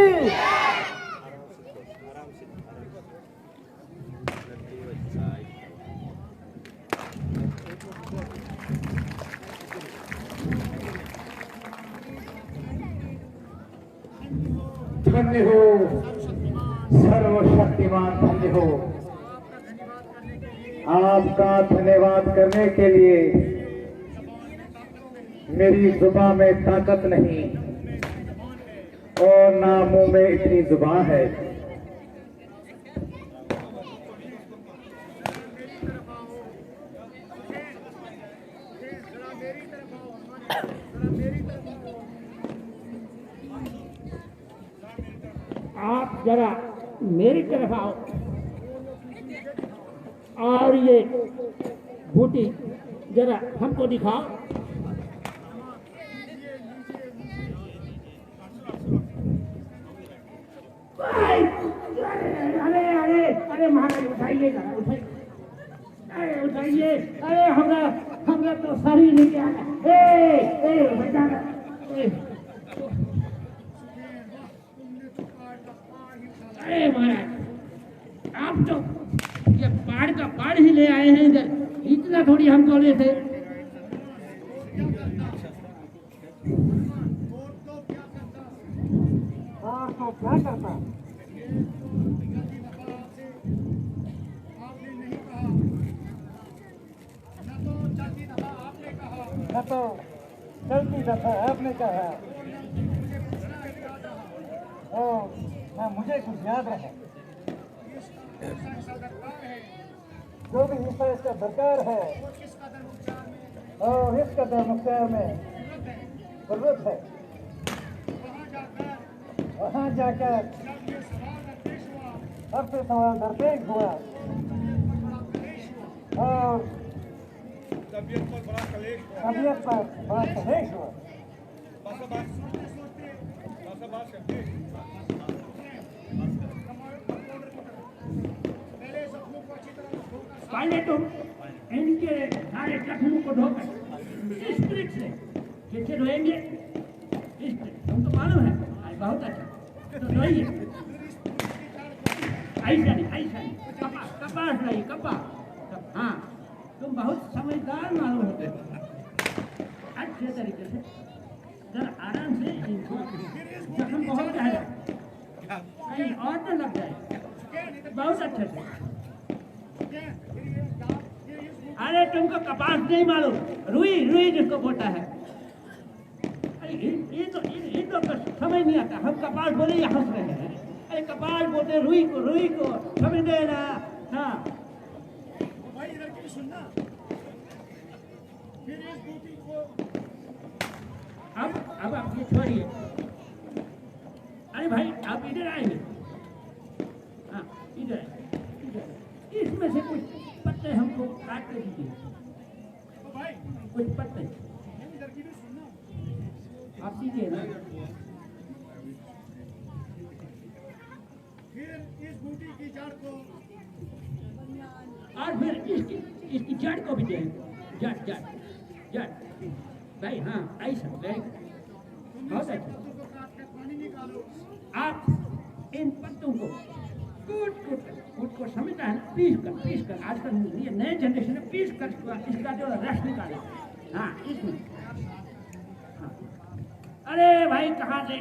धन्य हो सर्वशक्तिमान, धन्य हो। आपका धन्यवाद करने के लिए मेरी जुबान में ताकत नहीं और ना मुंह में इतनी जुबान है। आप जरा मेरी तरफ आओ और ये बूटी जरा हमको दिखाओ। अरे अरे अरे महाराज उठाइए जरा, उठाइए, अरे उठाइए, अरे हमरा तो शरीर नहीं क्या बेटा अरे महाराज आप तो ये पहाड़ का पहाड़ ही ले आए हैं इधर, इतना थोड़ी हम बोले थे। तो क्या करता न तो चलती दफा आपने कहा और न मुझे कुछ याद रहे। जो भी हिस्सा इसका दरकार है और इस कदर मुख्तार में जरूरत है, वहाँ जाकर सबसे सवाल दरपेश हुआ और तबीयत पर बड़ा कलेश हुआ। पहले तुम इनके सारे जख्मों को धोकर इस ट्रिक से कैसे धोएंगे, इस तुमको मालूम है, बहुत अच्छा तो धोइए। ऐसा नहीं कपास नहीं कपास। हाँ तुम बहुत समझदार मालूम होते हो। अच्छे तरीके से जरा आराम से इनको जख्म बहुत जाएगा, कहीं और न लग जाए, बहुत अच्छे से। अरे तुमको कपास नहीं मालूम, रुई जिसको बोलता है। अरे ये तो समझ नहीं आता, हम कपास बोले या हंस रहे हैं। अरे कपास बोलते रुई को समझ देना। हाँ भाई इधर की सुनना, फिर इस बूटी को अब आप ये छोड़िए। अरे भाई आप इधर आएंगे, हाँ इधर इसमें से कुछ पत्ते हमको काट के दीजिए, कुछ पत्ते इधर की भी सुनना। आप दीजिए ना। फिर इस बूटी की जड़ को और फिर इसकी जड़ को भी दें, जड़ भाई। हाँ ऐसा बहुत अच्छा। पानी निकालो। आप इन पत्तों को कूट को समझता है, पीस कर आजकल ये नए जनरेशन में पीस कर इसका जो रस निकाला। हाँ इसमें हाँ। अरे भाई कहाँ से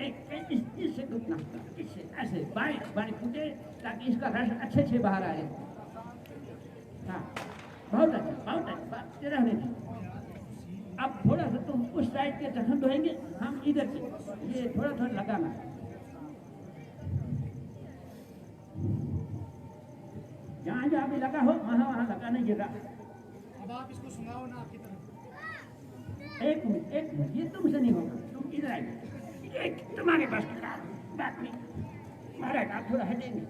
इससे कितना इससे ऐसे बारीक बारीक कूटे ताकि इसका रस अच्छे से बाहर आए। हाँ बहुत अच्छा रहने दीजिए। अब थोड़ा सा तुम उस साइड के जख्म धोएंगे, हम इधर से ये थोड़ा थोड़ा लगाना। जहाँ जहाँ भी लगा हो वहाँ वहाँ लगाने की जगह। अब आप इसको सुनाओ ना आपकी तरफ। एक मिनट ये तुमसे नहीं होगा, तुम इधर आइए। एक तुम्हारे पास की बात नहीं, महाराज आप थोड़ा हटेंगे।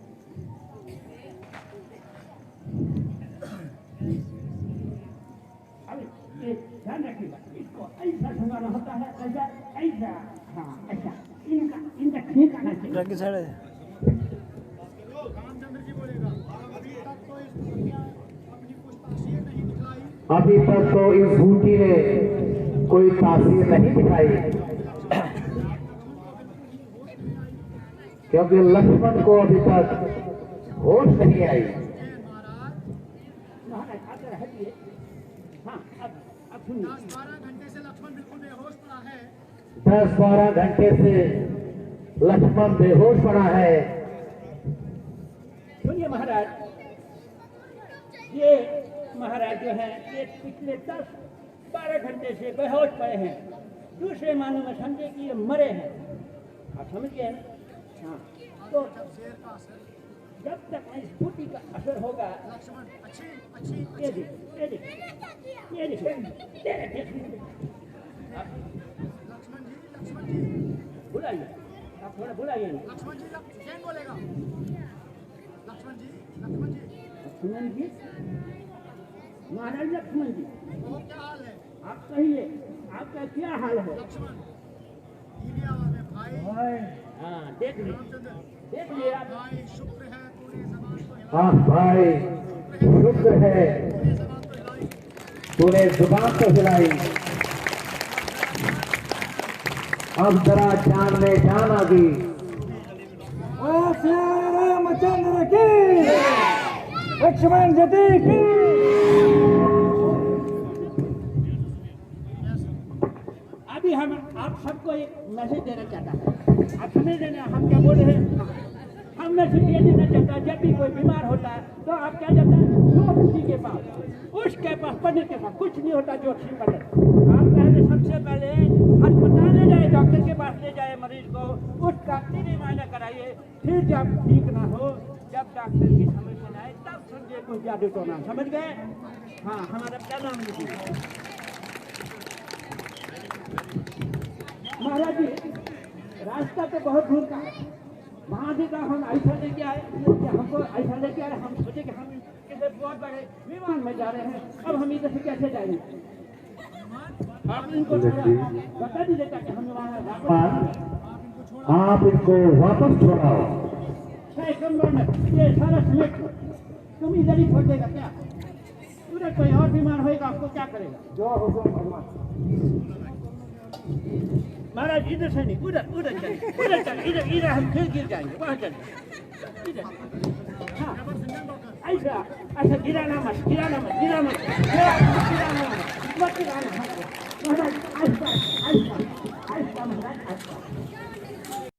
अब ध्यान रखिएगा, इसको ऐसा घुमाना होता है, ऐसा ऐसा, हाँ ऐसा, इनका ठीक आना चाहिए। रामचंद्र जी बोलेगा, अभी तक तो इस दुनिया अपनी कुछ तासीर नहीं दिखाई। अभी तक तो इस बूटी ने कोई तासीर नहीं दिखाई, क्योंकि लक्ष्मण को अभी तक होश नहीं आई। महाराज आकर हटिए। हाँ अब सुनिए। 10-12 घंटे से लक्ष्मण बिल्कुल बेहोश पड़ा है। 10-12 घंटे से लक्ष्मण बेहोश पड़ा है। सुनिए महाराज, ये महाराज जो है ये पिछले 10-12 घंटे से बेहोश पड़े हैं। दूसरे मानों में समझे कि ये मरे हैं। आप समझ गए ना? हाँ तो जब तक इस बूटी का असर होगा। लक्ष्मण अच्छी ये देखिए लक्ष्मण जी बुलाइए, आप थोड़ा बुलाइए। लक्ष्मण जी जैन बोलेगा। लक्ष्मण जी लक्ष्मण जी, महाराज लक्ष्मण जी, वो क्या हाल है? आप कहिए आपका क्या हाल है? लक्ष्मण धीमी आवाज में, भाई हाँ देख लीजिए रामचंद्र, आप। भाई शुक्र है तूने जबान को हिलाई। हाँ भाई शुक्र है तूने जुबान तो हिलाई। अब जरा जान में जान आ गई। रामचंद्र की, लक्ष्मण जी की। अभी हम आप सबको एक मैसेज देना चाहता है। आप समझ लेना हम क्या बोल रहे हैं। हम मैसेज ये देना चाहता है, जब भी कोई बीमार होता है तो आप क्या जाता है ज्योतिषी के पास, उसके पास पंडित के पास। कुछ नहीं होता ज्योतिषी पंडित। आप पहले सबसे पहले अस्पताल ले जाए, डॉक्टर के पास ले जाए मरीज को, उसका 3 महीना कराइए। फिर जब ठीक ना हो, जब डॉक्टर की समझ में आए तब समझे कुछ जादू टोना। समझ गए? हाँ हमारा क्या नाम लिखिए। महाराज जी रास्ता तो बहुत दूर का है, वहाँ से तो हम ऐसा लेके आए, हमको ऐसा लेके आए, हम सोचे कि हम किसी बहुत बड़े विमान में जा रहे हैं, अब हम इधर से कैसे जाएंगे। आप इनको बता दीजिए ताकि हम वहाँ आप इनको वापस छोड़ाओ। 6 कमरों में ये सारा समेट तुम इधर ही छोड़ देगा क्या? उधर कोई और बीमार होएगा, आपको क्या करेगा? जो हुक्म भगवान। महाराज इधर से नहीं, उधर इधर हम फिर गिर जाएंगे, वहाँ चलिए इधर। हाँ ऐसा गिराना मत महाराज ऐसा